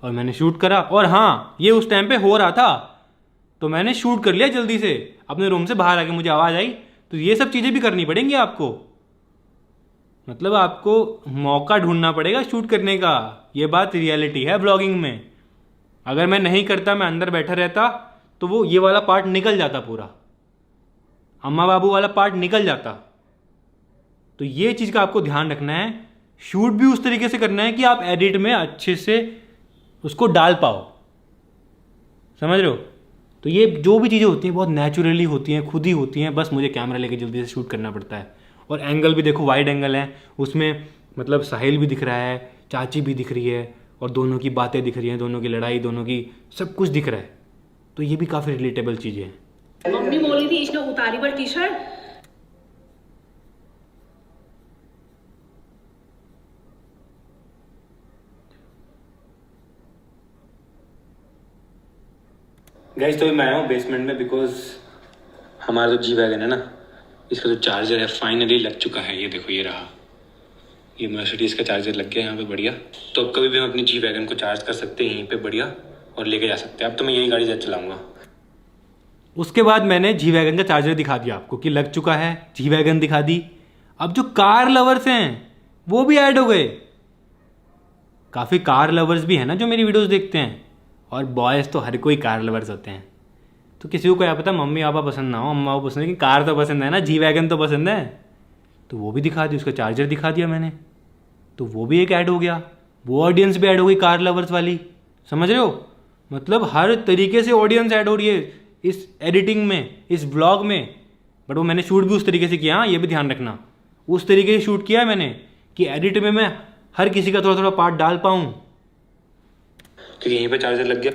और मैंने शूट करा। और हाँ, ये उस टाइम पे हो रहा था तो मैंने शूट कर लिया जल्दी से, अपने रूम से बाहर आके मुझे आवाज़ आई। तो ये सब चीज़ें भी करनी पड़ेंगी आपको, मतलब आपको मौका ढूंढना पड़ेगा शूट करने का। ये बात रियलिटी है ब्लॉगिंग में। अगर मैं नहीं करता, मैं अंदर बैठा रहता, तो वो ये वाला पार्ट निकल जाता, पूरा अम्मा बाबू वाला पार्ट निकल जाता। तो ये चीज़ का आपको ध्यान रखना है। शूट भी उस तरीके से करना है कि आप एडिट में अच्छे से उसको डाल पाओ। समझ रहे हो? तो ये जो भी चीज़ें होती हैं बहुत नेचुरली होती हैं, खुद ही होती हैं, बस मुझे कैमरा लेके जल्दी से शूट करना पड़ता है। और एंगल भी देखो, वाइड एंगल है, उसमें मतलब साहिल भी दिख रहा है, चाची भी दिख रही है, और दोनों की बातें दिख रही हैं, दोनों की लड़ाई, दोनों की सब कुछ दिख रहा है। तो ये भी काफ़ी रिलेटेबल चीज़ें हैं। मम्मी बोली थी इसने उतारी पर टी शर्ट। गाइस तो मैं आया हूँ बेसमेंट में, बिकॉज हमारा जो जी वैगन है ना, इसका जो चार्जर है फाइनली लग चुका है। ये देखो, ये रहा, ये मर्सिडीज का चार्जर लग गया यहाँ पे, बढ़िया। तो अब कभी भी हम अपनी जी वैगन को चार्ज कर सकते हैं यहीं पे, बढ़िया, और लेके जा सकते हैं। अब तो मैं यही गाड़ी ज़्यादा चलाऊंगा। उसके बाद मैंने जी वैगन का चार्जर दिखा दिया आपको कि लग चुका है, जी वैगन दिखा दी। अब जो कार लवर्स हैं वो भी ऐड हो गए। काफ़ी कार लवर्स भी हैं ना जो मेरी वीडियोस देखते हैं, और बॉयज़ तो हर कोई कार लवर्स होते हैं। तो किसी को क्या पता मम्मी पापा पसंद ना हो, अम्मा पापा पसंद है, कि कार तो पसंद है ना, जी वैगन तो पसंद है। तो वो भी दिखा दी, उसका चार्जर दिखा दिया मैंने, तो वो भी एक ऐड हो गया। वो ऑडियंस भी ऐड हो गई कार लवर्स वाली। समझ रहे हो? मतलब हर तरीके से ऑडियंस ऐड हो रही है इस एडिटिंग में, इस ब्लॉग में। बट वो मैंने शूट भी उस तरीके से किया, हाँ ये भी ध्यान रखना, उस तरीके से शूट किया है मैंने कि एडिट में मैं हर किसी का थोड़ा थोड़ा पार्ट डाल पाऊँ, क्योंकि यहीं पे चार्जर लग गया।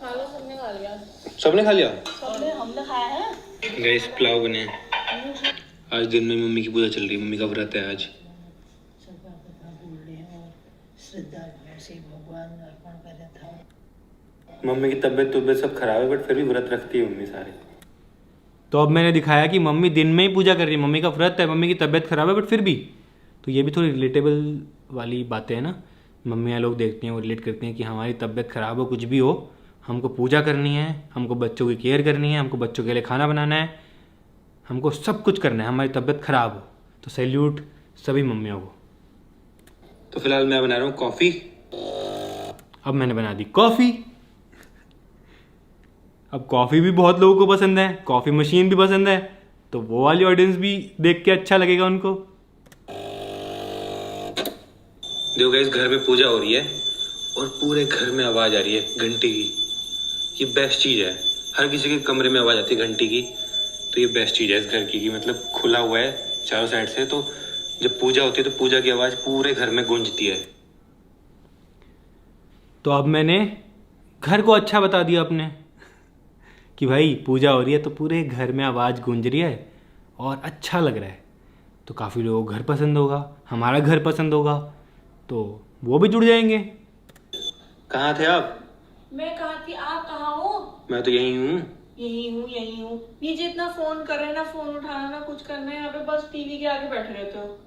खाना सबने खा लिया। सबने खा लिया? सबने, हमने खाया है। गाइस पुलाव बने हैं। आज दिन में मम्मी की पूजा चल रही है, मम्मी का व्रत है आज। मम्मी की तबीयत सब खराब है, बट फिर भी व्रत रखती है मम्मी सारे। तो अब मैंने दिखाया कि मम्मी दिन में ही पूजा कर रही है, मम्मी का व्रत है, मम्मी की तबीयत खराब है, बट फिर भी। तो ये भी थोड़ी रिलेटेबल वाली बातें हैं ना, मम्मियाँ लोग देखती हैं, वो रिलेट करती हैं कि हमारी तबीयत खराब हो, कुछ भी हो, हमको पूजा करनी है, हमको बच्चों की केयर करनी है, हमको बच्चों के लिए खाना बनाना है, हमको सब कुछ करना है, हमारी तबीयत खराब हो। तो सैल्यूट सभी मम्मियों को। तो फिलहाल मैं बना रहा हूँ कॉफी। अब मैंने बना दी कॉफ़ी। अब कॉफ़ी भी बहुत लोगों को पसंद है, कॉफ़ी मशीन भी पसंद है, तो वो वाली ऑडियंस भी देख के अच्छा लगेगा उनको। देखो गाइस, घर में पूजा हो रही है और पूरे घर में आवाज आ रही है घंटी की। ये बेस्ट चीज है, हर किसी के कमरे में आवाज आती है घंटी की, तो ये बेस्ट चीज है इस घर की मतलब खुला हुआ है चारों साइड से, तो जब पूजा होती है तो पूजा की आवाज पूरे घर में गूंजती है। तो अब मैंने घर को अच्छा बता दिया अपने कि भाई पूजा हो रही है तो पूरे घर में आवाज़ गूंज रही है और अच्छा लग रहा है, तो काफ़ी लोगों को घर पसंद होगा, हमारा घर पसंद होगा, तो वो भी जुड़ जाएंगे। कहाँ थे आप? मैं कहाँ थी, आप कहाँ हो? मैं तो यही हूँ। यही हूँ। नीचे इतना फोन कर रहे हैं, ना फोन उठाना ना कुछ करना है, यहाँ पे बस टीवी के आगे बैठे रहते हो।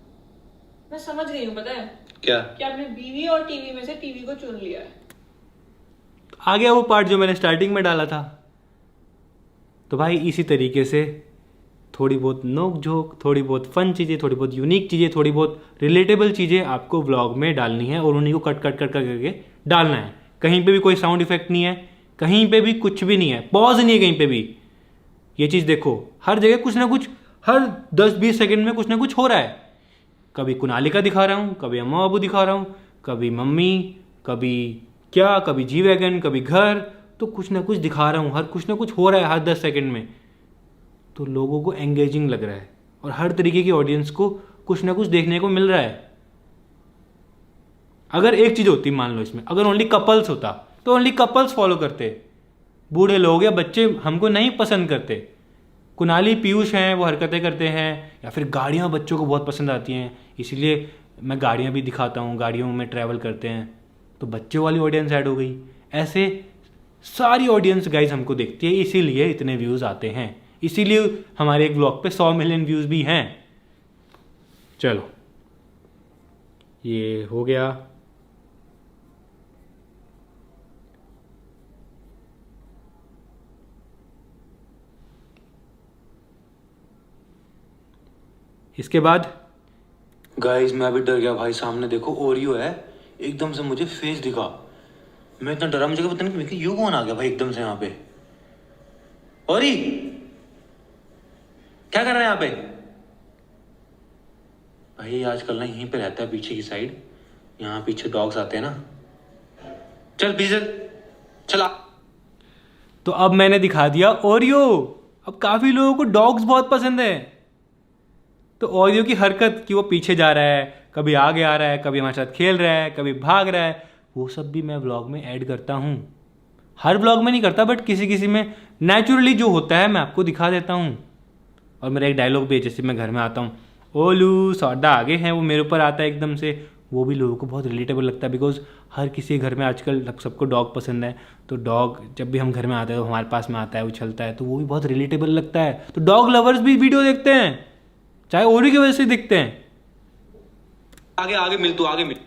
मैं समझ गई हूँ, पता है क्या? कि आपने बीवी और टीवी में से टीवी को चुन लिया है। आ गया वो पार्ट जो मैंने स्टार्टिंग में डाला था। तो भाई इसी तरीके से थोड़ी बहुत नोक झोंक, थोड़ी बहुत फन चीज़ें, थोड़ी बहुत यूनिक चीज़ें, थोड़ी बहुत रिलेटेबल चीज़ें आपको व्लॉग में डालनी है और उन्हीं को कट करके डालना है। कहीं पे भी कोई साउंड इफेक्ट नहीं है, कहीं पे भी कुछ भी नहीं है, पॉज नहीं है कहीं पे भी। ये चीज़ देखो, हर जगह कुछ ना कुछ, हर 10-20 सेकंड में कुछ ना कुछ हो रहा है। कभी कुनाली का दिखा रहा हूँ, कभी अम्मा बाबू दिखा रहा हूँ, कभी मम्मी, कभी क्या, कभी जी वैगन, कभी घर, तो कुछ ना कुछ दिखा रहा हूँ, हर कुछ ना कुछ हो रहा है हर 10 सेकंड में। तो लोगों को एंगेजिंग लग रहा है और हर तरीके की ऑडियंस को कुछ ना कुछ देखने को मिल रहा है। अगर एक चीज़ होती, मान लो इसमें अगर ओनली कपल्स होता तो ओनली कपल्स फॉलो करते, बूढ़े लोग या बच्चे हमको नहीं पसंद करते। कुनाली पीयूष हैं, वो हरकतें करते हैं, या फिर गाड़ियाँ बच्चों को बहुत पसंद आती हैं, इसलिए मैं गाड़ियाँ भी दिखाता हूँ, गाड़ियों में ट्रैवल करते हैं, तो बच्चों वाली ऑडियंस ऐड हो गई। ऐसे सारी ऑडियंस गाइज हमको देखती है, इसीलिए इतने व्यूज़ आते हैं, इसीलिए हमारे एक ब्लॉग पे 100 मिलियन व्यूज़ भी हैं। चलो ये हो गया। इसके बाद गाइस मैं अभी डर गया भाई, सामने देखो ओरियो है, एकदम से मुझे फेस दिखा, मैं इतना डरा, मुझे पता नहीं कि यू कौन आ गया भाई एकदम से यहाँ पे। ओरी क्या कर रहा है यहाँ पे? भाई आजकल ना यहीं पे रहता है पीछे की साइड, यहाँ पीछे डॉग्स आते हैं ना। चल पीछे चला। तो अब मैंने दिखा दिया ओरियो। अब काफ़ी लोगों को डॉग्स बहुत पसंद है, तो ओरियो की हरकत कि वो पीछे जा रहा है, कभी आगे आ रहा है, कभी हमारे साथ खेल रहा है, कभी भाग रहा है, वो सब भी मैं व्लॉग में ऐड करता हूँ। हर व्लॉग में नहीं करता, बट किसी किसी में नेचुरली जो होता है मैं आपको दिखा देता हूँ। और मेरा एक डायलॉग भी है, जैसे मैं घर में आता हूँ, ओलू सौदा आगे हैं, वो मेरे ऊपर आता है एकदम से, वो भी लोगों को बहुत रिलेटेबल लगता है, बिकॉज हर किसी घर में आजकल सबको डॉग पसंद है। तो डॉग जब भी हम घर में आते हैं तो हमारे पास में आता है, उछलता है, तो वो भी बहुत रिलेटेबल लगता है। तो डॉग लवर्स भी वीडियो देखते हैं, चाहे ओरियो की वजह से दिखते हैं। आगे आगे मिल, तू आगे मिल,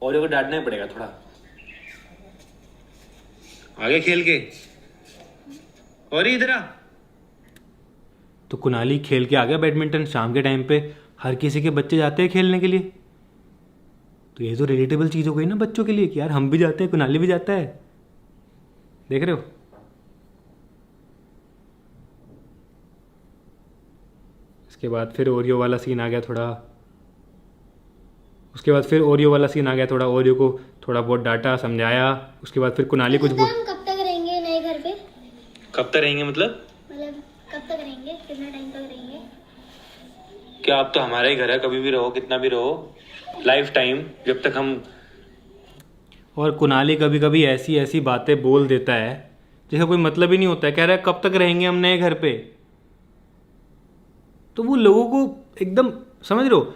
ओरियो को डांटना ही पड़ेगा थोड़ा, आगे खेल के। और इधर आ। तो कुनाली खेल के आ गया बैडमिंटन। शाम के टाइम पे हर किसी के बच्चे जाते हैं खेलने के लिए, तो ये तो रिलेटेबल चीज़ हो गई ना बच्चों के लिए कि यार हम भी जाते हैं, कुनाली भी जाता है। देख रहे हो? इसके बाद फिर ओरियो वाला सीन आ गया थोड़ा, उसके बाद फिर ओरियो वाला सीन आ गया थोड़ा, ओरियो को थोड़ा बहुत डांटा, समझाया। उसके बाद फिर कुनाली कुछ बोल, हम कब तक रहेंगे नए घर पे? कब तक रहेंगे मतलब कब तक रहेंगे, कितना टाइम तक रहेंगे? क्या आप तो हमारा ही घर है, कभी भी रहो, कितना भी रहो, लाइफ टाइम, जब तक हम। और कुनाली कभी कभी ऐसी ऐसी बातें बोल देता है जिसका कोई मतलब ही नहीं होता है। कह रहा है कब तक रहेंगे हम नए घर पे, तो वो लोगों को एकदम, समझ रहे हो,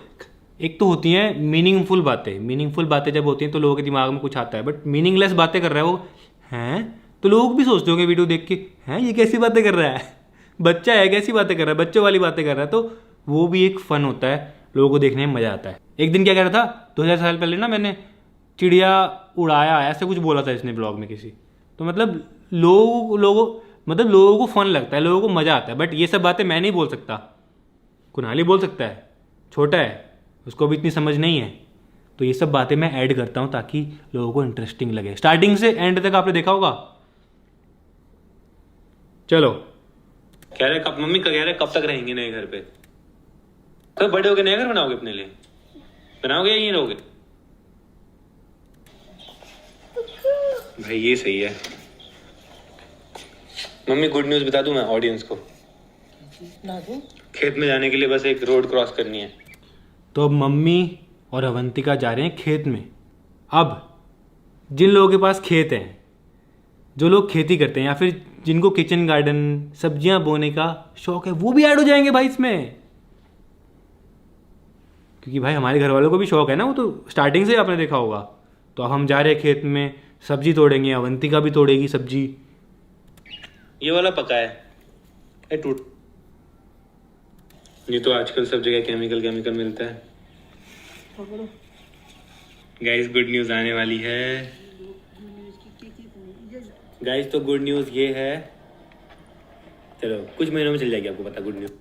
एक तो होती हैं मीनिंगफुल बातें। मीनिंगफुल बातें जब होती हैं तो लोगों के दिमाग में कुछ आता है, बट मीनिंगलेस बातें कर रहा है वो, हैं, तो लोग भी सोचते होंगे वीडियो देख के, हैं ये कैसी बातें कर रहा है, बच्चा है कैसी बातें कर रहा है, बच्चों वाली बातें कर रहा है। तो वो भी एक फन होता है, लोगों को देखने में मजा आता है। एक दिन क्या कह रहा था, 2000 साल पहले ना मैंने चिड़िया उड़ाया, ऐसे कुछ बोला था इसने ब्लॉग में किसी, तो मतलब लोगों को फन लगता है, लोगों को मजा आता है। बट ये सब बातें मैं नहीं बोल सकता, कुनाली बोल सकता है, छोटा है, उसको भी इतनी समझ नहीं है। तो ये सब बातें मैं ऐड करता हूँ ताकि लोगों को इंटरेस्टिंग लगे। स्टार्टिंग से एंड तक आपने देखा होगा। चलो, कह रहे कब मम्मी कह रहे कब तक रहेंगे नए घर पे? तो बड़े होके नया घर बनाओगे अपने लिए? बनाओगे या यहीं रहोगे? भाई ये सही है। मम्मी गुड न्यूज़ बता दूं मैं ऑडियंस को? खेत में जाने के लिए बस एक रोड क्रॉस करनी है। तो अब मम्मी और अवंतिका जा रहे हैं खेत में। अब जिन लोगों के पास खेत हैं, जो लोग खेती करते हैं या फिर जिनको किचन गार्डन सब्जियां बोने का शौक है, वो भी ऐड हो जाएंगे भाई इसमें। क्योंकि भाई हमारे घर वालों को भी शौक है ना, वो तो स्टार्टिंग से आपने देखा होगा। तो अब हम जा रहे हैं खेत में, सब्जी तोड़ेंगे, अवंतिका भी तोड़ेगी सब्जी। ये वाला पका है टूट। ये तो आजकल सब जगह केमिकल मिलता है। गाइस गुड न्यूज़ आने वाली है। गाइस तो गुड न्यूज़ ये है, चलो कुछ महीनों में चल जाएगी आपको पता गुड न्यूज़।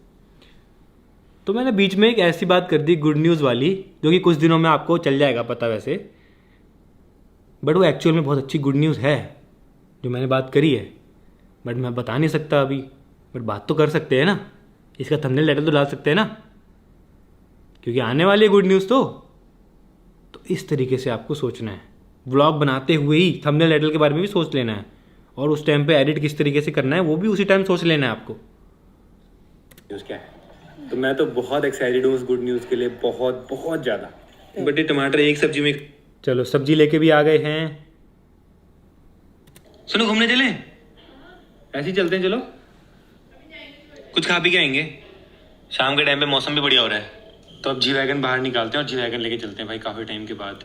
तो मैंने बीच में एक ऐसी बात कर दी गुड न्यूज़ वाली, जो कि कुछ दिनों में आपको चल जाएगा पता वैसे, बट वो एक्चुअल में बहुत अच्छी गुड न्यूज़ है जो मैंने बात करी है। बट मैं बता नहीं सकता अभी, बट बात तो कर सकते हैं ना, इसका थंबनेल टाइटल तो डाल सकते हैं ना, क्योंकि आने वाली है गुड न्यूज़। तो इस तरीके से आपको सोचना है। व्लॉग बनाते हुए ही थंबनेल टाइटल के बारे में भी सोच लेना है, और उस टाइम पे एडिट किस तरीके से करना है वो भी उसी टाइम सोच लेना है आपको। न्यूज़ क्या है? तो मैं तो बहुत एक्साइटेड हूँ उस गुड न्यूज़ के लिए, बहुत बहुत ज़्यादा। बट ये टमाटर एक सब्जी में। चलो सब्जी लेके भी आ गए हैं। सुनो घूमने चले? ऐसे ही चलते हैं, चलो कुछ खा पी के आएंगे। शाम के टाइम पे मौसम भी बढ़िया हो रहा है, तो अब जी वैगन बाहर निकालते हैं और जी वैगन लेके चलते हैं भाई काफ़ी टाइम के बाद।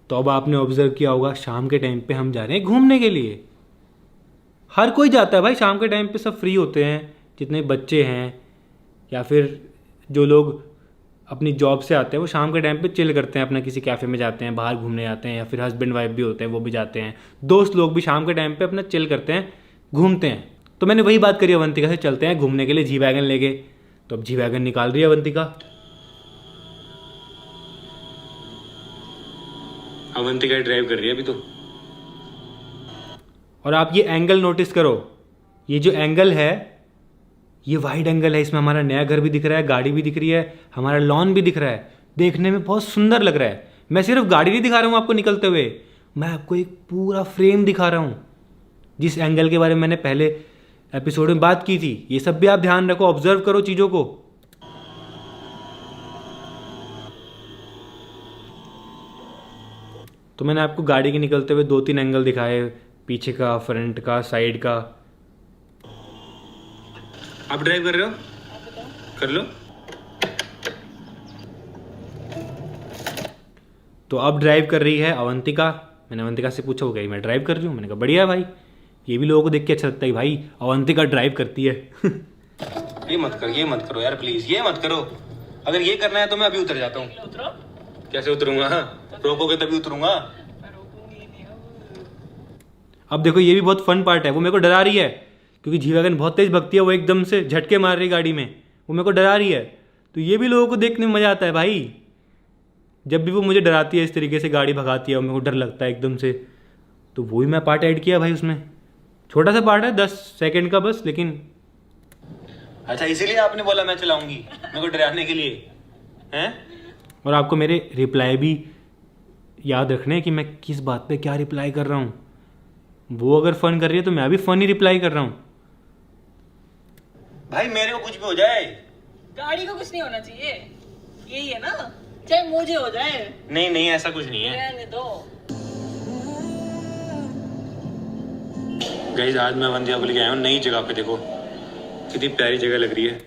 तो अब आपने ऑब्जर्व किया होगा शाम के टाइम पे हम जा रहे हैं घूमने के लिए। हर कोई जाता है भाई शाम के टाइम पे, सब फ्री होते हैं, जितने बच्चे हैं या फिर जो लोग अपनी जॉब से आते हैं वो शाम के टाइम पे चिल करते हैं, अपना किसी कैफ़े में जाते हैं, बाहर घूमने जाते हैं, या फिर हस्बैंड वाइफ भी होते हैं वो भी जाते हैं, दोस्त लोग भी शाम के टाइम पे अपना चिल करते हैं, घूमते हैं। तो मैंने वही बात करी अवंतिका से, चलते हैं घूमने के लिए जी वैगन लेके। तो अब जी वैगन निकाल रही है अवंतिका। अवंतिका ड्राइव कर रही है अभी तो। और आप ये एंगल नोटिस करो, ये जो एंगल है ये वाइड एंगल है, इसमें हमारा नया घर भी दिख रहा है, गाड़ी भी दिख रही है, हमारा लॉन भी दिख रहा है, देखने में बहुत सुंदर लग रहा है। मैं सिर्फ गाड़ी नहीं दिखा रहा हूँ आपको निकलते हुए, मैं आपको एक पूरा फ्रेम दिखा रहा हूँ, जिस एंगल के बारे में मैंने पहले एपिसोड में बात की थी। ये सब भी आप ध्यान रखो, ऑब्जर्व करो चीज़ों को। तो मैंने आपको गाड़ी के निकलते हुए 2-3 एंगल दिखाए, पीछे का, फ्रंट का, साइड का। आप ड्राइव कर रहे हो? कर लो। तो अब ड्राइव कर रही है अवंतिका। मैंने अवंतिका से पूछा, हो गई मैं ड्राइव कर रही हूँ? मैंने कहा बढ़िया भाई, ये भी लोगों को देख के अच्छा लगता है भाई अवंतिका ड्राइव करती है। ये मत करो यार प्लीज, ये मत करो। अगर ये करना है तो मैं अभी उतर जाता हूँ। कैसे उतरूंगा? रोकोगे तभी उतरूंगा। अब देखो ये भी बहुत फन पार्ट है, वो मेरे को डरा रही है क्योंकि जी वैगन बहुत तेज भगती है, वो एकदम से झटके मार रही गाड़ी में, वो मेरे को डरा रही है। तो ये भी लोगों को देखने में मजा आता है भाई, जब भी वो मुझे डराती है इस तरीके से गाड़ी भगाती है और मेरे को डर लगता है एकदम से। तो वो ही मैं पार्ट ऐड किया भाई उसमें, छोटा सा पार्ट है 10 सेकंड का बस, लेकिन अच्छा इसीलिए आपने बोला मैं चलाऊंगी मेरे को डराने के लिए हैं? और आपको मेरे रिप्लाई भी याद रखने हैं कि मैं किस बात पे क्या रिप्लाई कर रहा हूँ। वो अगर फन कर रही है तो मैं भी फन ही रिप्लाई कर रहा हूँ। भाई मेरे को कुछ भी हो जाए, गाड़ी को कुछ नहीं होना चाहिए, यही है ना, चाहे मुझे हो जाए। नहीं ऐसा कुछ नहीं है। रहने दो। गाइस आज मैं वंदिया को लेके आया हूँ नई जगह पे, देखो कितनी प्यारी जगह लग रही है।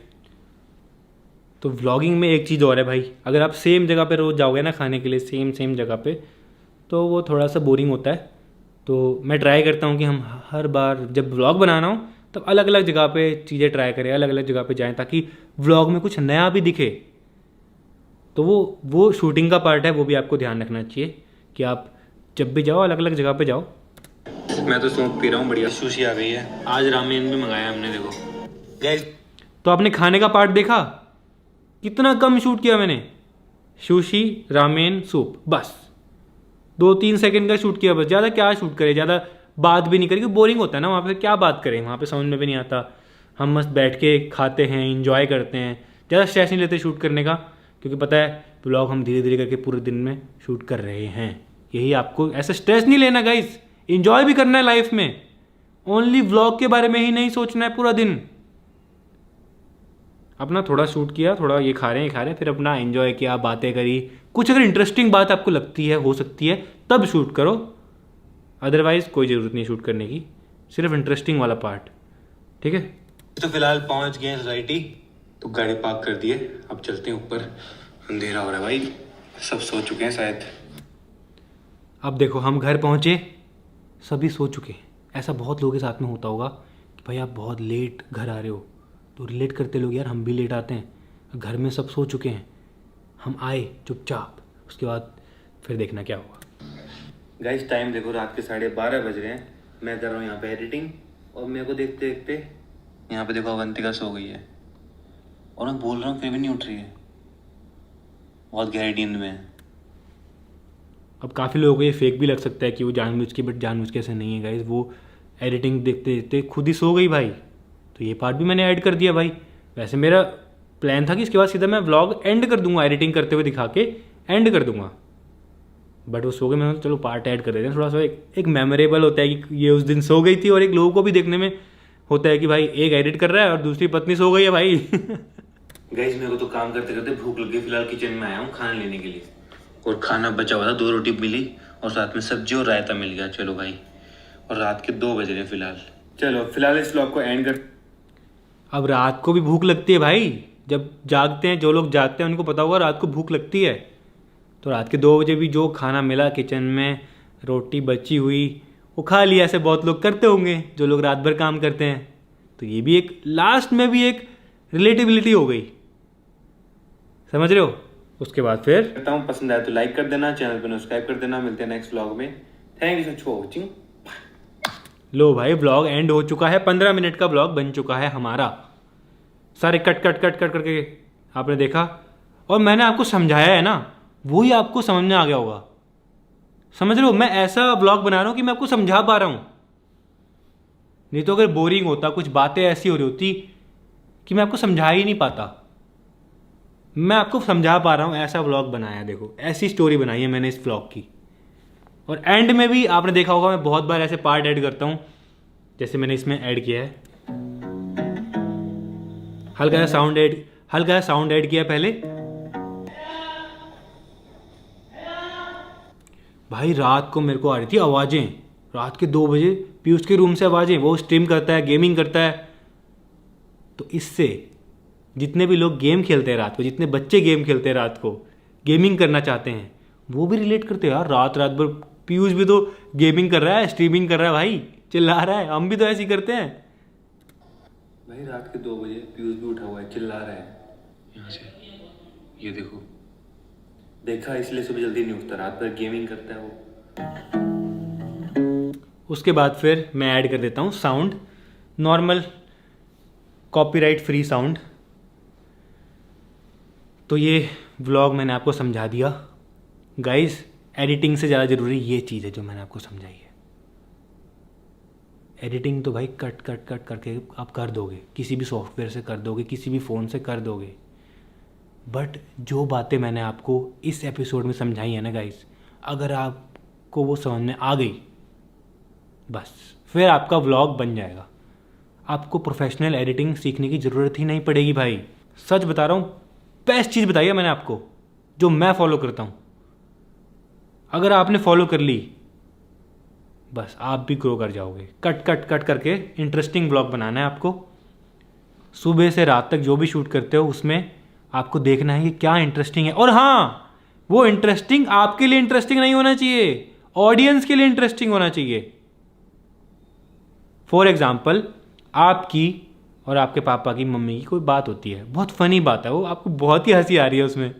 तो व्लॉगिंग में एक चीज़ और है भाई, अगर आप सेम जगह पे रोज़ जाओगे ना खाने के लिए, सेम जगह पे, तो वो थोड़ा सा बोरिंग होता है। तो मैं ट्राई करता हूँ कि हम हर बार जब व्लॉग बनाना हो तब अलग अलग जगह पे चीज़ें ट्राई करें, अलग अलग जगह पे जाएं, ताकि व्लॉग में कुछ नया भी दिखे। तो वो शूटिंग का पार्ट है, वो भी आपको ध्यान रखना चाहिए कि आप जब भी जाओ अलग अलग जगह पे जाओ। मैं तो सौंफ पी रहा हूँ, बढ़िया सुशी आ गई है। आज रामेन भी मंगाया हमने, देखो गाइस। तो आपने खाने का पार्ट देखा, कितना कम शूट किया मैंने, सुशी रामेन सूप, बस 2-3 सेकंड का शूट किया, बस। ज़्यादा क्या शूट करें, ज़्यादा बात भी नहीं करें, क्योंकि बोरिंग होता है ना वहाँ पे, क्या बात करें वहाँ पे, समझ में भी नहीं आता। हम मस्त बैठ के खाते हैं, इंजॉय करते हैं, ज़्यादा स्ट्रेस नहीं लेते शूट करने का, क्योंकि पता है ब्लॉग हम धीरे धीरे करके पूरे दिन में शूट कर रहे हैं। यही आपको, ऐसा स्ट्रेस नहीं लेना गाइस, इंजॉय भी करना है लाइफ में, ओनली व्लॉग के बारे में ही नहीं सोचना है पूरा दिन। अपना थोड़ा शूट किया, थोड़ा ये खा रहे हैं, फिर अपना एंजॉय किया, बातें करी, कुछ अगर इंटरेस्टिंग बात आपको लगती है, हो सकती है, तब शूट करो, अदरवाइज कोई ज़रूरत नहीं शूट करने की, सिर्फ इंटरेस्टिंग वाला पार्ट, ठीक है। तो फिलहाल पहुंच गए सोसाइटी, तो गाड़ी पार्क कर दिए, अब चलते हैं ऊपर, अंधेरा हो रहा है भाई, सब सो चुके हैं शायद। अब देखो हम घर पहुँचे, सभी सो चुके हैं। ऐसा बहुत लोगों के साथ में होता होगा कि भाई आप बहुत लेट घर आ रहे हो, तो रिलेट करते लोग, यार हम भी लेट आते हैं, घर में सब सो चुके हैं, हम आए चुपचाप, उसके बाद फिर देखना क्या हुआ। गाइस टाइम देखो, रात के 12:30 बज रहे हैं, मैं कर रहा हूँ यहाँ पे एडिटिंग, और मेरे को देखते देखते यहाँ पे देखो अवंतिका सो गई है, और मैं बोल रहा हूँ फिर भी नहीं उठ रही है, बहुत गहरी नींद में है। अब काफ़ी लोगों को ये फेक भी लग सकता है कि वो जानबूझ के, बट जानबूझ के ऐसे नहीं है गाइस, वो एडिटिंग देखते देखते खुद ही सो गई भाई, तो ये पार्ट भी मैंने ऐड कर दिया भाई। वैसे मेरा प्लान था कि इसके बाद सीधा मैं व्लॉग एंड कर दूंगा, एडिटिंग करते हुए दिखा के एंड कर दूंगा, बट वो सो गए, मैंने चलो पार्ट ऐड कर देते हैं, थोड़ा सा एक मेमोरेबल होता है कि ये उस दिन सो गई थी, और एक लोगों को भी देखने में होता है कि भाई एक एडिट कर रहा है और दूसरी पत्नी सो गई है भाई। गाइस मेरे को तो काम करते करते भूख लग गई, फिलहाल किचन में आया हूँ खाना लेने के लिए, और खाना बचा हुआ था, 2 रोटी मिली और साथ में सब्जी और रायता मिल गया। चलो भाई, और रात के 2 बज रहे हैं फिलहाल, चलो फिलहाल इस व्लॉग को एंड कर। अब रात को भी भूख लगती है भाई, जब जागते हैं, जो लोग जागते हैं उनको पता होगा रात को भूख लगती है, तो रात के 2 बजे भी जो खाना मिला किचन में, रोटी बची हुई, वो खा लिया। ऐसे बहुत लोग करते होंगे जो लोग रात भर काम करते हैं, तो ये भी एक लास्ट में भी एक रिलेटिबिलिटी हो गई, समझ रहे हो। उसके बाद फिर करता हूँ, पसंद आया तो लाइक कर देना, चैनल पर सब्सक्राइब कर देना, मिलते हैं नेक्स्ट व्लॉग में। Thank you for watching. लो भाई व्लॉग एंड हो चुका है, 15 मिनट का व्लॉग बन चुका है हमारा, सारे कट कट कट कट करके आपने देखा, और मैंने आपको समझाया है ना, वही आपको समझ में आ गया होगा, समझ रहे हो। मैं ऐसा व्लॉग बना रहा हूँ कि मैं आपको समझा पा रहा हूँ, नहीं तो अगर बोरिंग होता, कुछ बातें ऐसी हो रही होती कि मैं आपको समझा ही नहीं पाता, मैं आपको समझा पा रहा हूँ, ऐसा व्लॉग बनाया, देखो ऐसी स्टोरी बनाई है मैंने इस व्लॉग की। और एंड में भी आपने देखा होगा मैं बहुत बार ऐसे पार्ट ऐड करता हूँ, जैसे मैंने इसमें ऐड किया है, हल्का सा साउंड ऐड किया पहले। भाई रात को मेरे को आ रही थी आवाज़ें, रात के 2 बजे पीयूष के रूम से आवाज़ें, वो स्ट्रीम करता है, गेमिंग करता है, तो इससे जितने भी लोग गेम खेलते हैं रात को, जितने बच्चे गेम खेलते हैं रात को, गेमिंग करना चाहते हैं, वो भी रिलेट करते हैं यार। रात भर पीयूष भी तो गेमिंग कर रहा है, स्ट्रीमिंग कर रहा है भाई, चिल्ला रहा है, हम भी तो ऐसे ही करते हैं भाई। रात के 2 बजे पीयूष भी उठा हुआ है, चिल्ला रहा है यहाँ से, ये देखो, देखा, इसलिए सुबह जल्दी नहीं उठता, रात भर गेमिंग करता है वो। उसके बाद फिर मैं ऐड कर देता हूँ sound, normal copyright free sound. तो ये व्लॉग मैंने आपको समझा दिया गाइस, एडिटिंग से ज़्यादा ज़रूरी ये चीज़ है जो मैंने आपको समझाई है। एडिटिंग तो भाई कट कट कट करके आप कर दोगे, किसी भी सॉफ्टवेयर से कर दोगे, किसी भी फ़ोन से कर दोगे, बट जो बातें मैंने आपको इस एपिसोड में समझाई है ना गाइस, अगर आपको वो समझ में आ गई, बस फिर आपका व्लॉग बन जाएगा। आपको प्रोफेशनल एडिटिंग सीखने की ज़रूरत ही नहीं पड़ेगी भाई, सच बता रहा हूँ, बेस्ट चीज़ बताई है मैंने आपको, जो मैं फॉलो करता हूँ। अगर आपने फॉलो कर ली, बस आप भी ग्रो कर जाओगे। कट कट कट करके इंटरेस्टिंग व्लॉग बनाना है आपको, सुबह से रात तक जो भी शूट करते हो उसमें आपको देखना है कि क्या इंटरेस्टिंग है। और हाँ, वो इंटरेस्टिंग आपके लिए इंटरेस्टिंग नहीं होना चाहिए, ऑडियंस के लिए इंटरेस्टिंग होना चाहिए। फॉर एग्जाम्पल, आपकी और आपके पापा की, मम्मी की कोई बात होती है, बहुत फनी बात है वो, आपको बहुत ही हंसी आ रही है उसमें,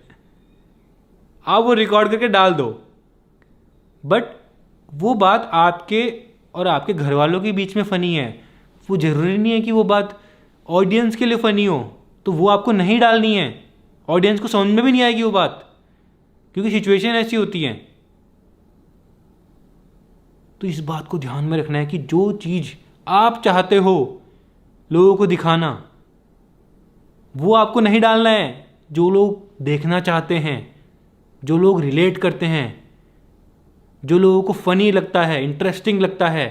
आप वो रिकॉर्ड करके डाल दो, बट वो बात आपके और आपके घर वालों के बीच में फ़नी है, वो ज़रूरी नहीं है कि वो बात ऑडियंस के लिए फ़नी हो, तो वो आपको नहीं डालनी है, ऑडियंस को समझ में भी नहीं आएगी वो बात। क्योंकि सिचुएशन ऐसी होती है। तो इस बात को ध्यान में रखना है कि जो चीज़ आप चाहते हो लोगों को दिखाना, वो आपको नहीं डालना है। जो लोग देखना चाहते हैं, जो लोग रिलेट करते हैं, जो लोगों को फनी लगता है, इंटरेस्टिंग लगता है,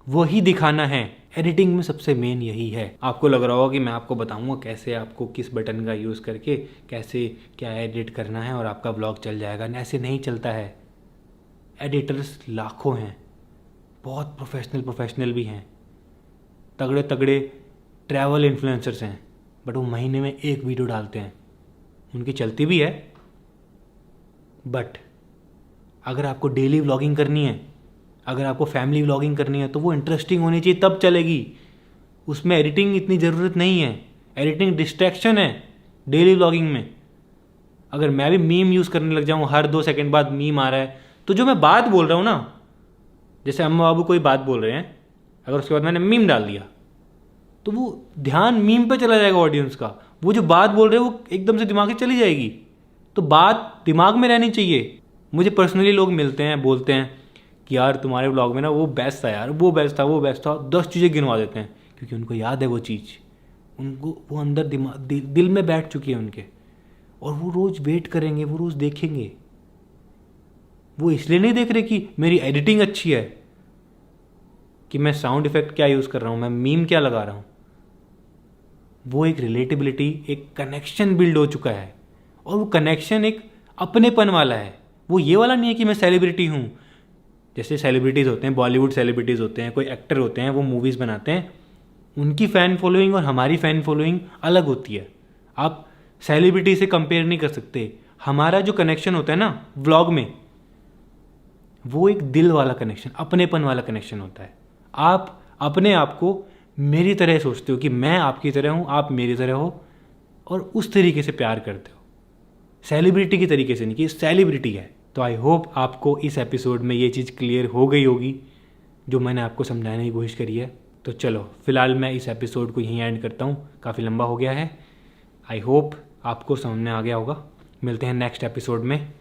वही दिखाना है। एडिटिंग में सबसे मेन यही है। आपको लग रहा होगा कि मैं आपको बताऊंगा कैसे आपको किस बटन का यूज़ करके कैसे क्या एडिट करना है और आपका ब्लॉग चल जाएगा। ऐसे नहीं चलता है। एडिटर्स लाखों हैं, बहुत प्रोफेशनल भी हैं, तगड़े तगड़े ट्रैवल इन्फ्लुएंसर्स हैं, बट वो महीने में एक वीडियो डालते हैं। उनकी चलती भी है, बट अगर आपको डेली व्लॉगिंग करनी है, अगर आपको फैमिली व्लॉगिंग करनी है, तो वो इंटरेस्टिंग होनी चाहिए, तब चलेगी। उसमें एडिटिंग इतनी ज़रूरत नहीं है। एडिटिंग डिस्ट्रैक्शन है डेली व्लॉगिंग में। अगर मैं भी मीम यूज़ करने लग जाऊँ, हर 2 सेकंड बाद मीम आ रहा है, तो जो मैं बात बोल रहा हूँ ना, जैसे अम्मा बाबू कोई बात बोल रहे हैं, अगर उसके बाद मैंने मीम डाल दिया, तो वो ध्यान मीम पे चला जाएगा ऑडियंस का। वो जो बात बोल रहे हैं वो एकदम से दिमाग से चली जाएगी। तो बात दिमाग में रहनी चाहिए। मुझे पर्सनली लोग मिलते हैं, बोलते हैं कि यार तुम्हारे ब्लॉग में ना वो बेस्ट था यार, वो बेस्ट था, वो बेस्ट था, 10 चीज़ें गिनवा देते हैं, क्योंकि उनको याद है वो चीज़, उनको वो अंदर दिल में बैठ चुकी है उनके, और वो रोज़ वेट करेंगे, वो रोज़ देखेंगे। वो इसलिए नहीं देख रहे कि मेरी एडिटिंग अच्छी है, कि मैं साउंड इफेक्ट क्या यूज़ कर रहा हूँ, मैं मीम क्या लगा रहा हूँ। वो एक रिलेटेबिलिटी, एक कनेक्शन बिल्ड हो चुका है, और वो कनेक्शन एक अपनेपन वाला है। वो ये वाला नहीं है कि मैं सेलिब्रिटी हूँ। जैसे सेलिब्रिटीज़ होते हैं, बॉलीवुड सेलिब्रिटीज़ होते हैं, कोई एक्टर होते हैं, वो मूवीज़ बनाते हैं, उनकी फ़ैन फॉलोइंग और हमारी फ़ैन फॉलोइंग अलग होती है। आप सेलिब्रिटी से कंपेयर नहीं कर सकते। हमारा जो कनेक्शन होता है ना व्लॉग में, वो एक दिल वाला कनेक्शन, अपनेपन वाला कनेक्शन होता है। आप अपने आप को मेरी तरह सोचते हो कि मैं आपकी तरह हूँ, आप मेरी तरह हो, और उस तरीके से प्यार करते हो। सेलिब्रिटी की तरीके से नहीं कि सेलिब्रिटी है। तो आई होप आपको इस एपिसोड में ये चीज़ क्लियर हो गई होगी जो मैंने आपको समझाने की कोशिश करी है। तो चलो फिलहाल मैं इस एपिसोड को यहीं एंड करता हूँ, काफ़ी लंबा हो गया है। आई होप आपको समझ में आ गया होगा। मिलते हैं नेक्स्ट एपिसोड में।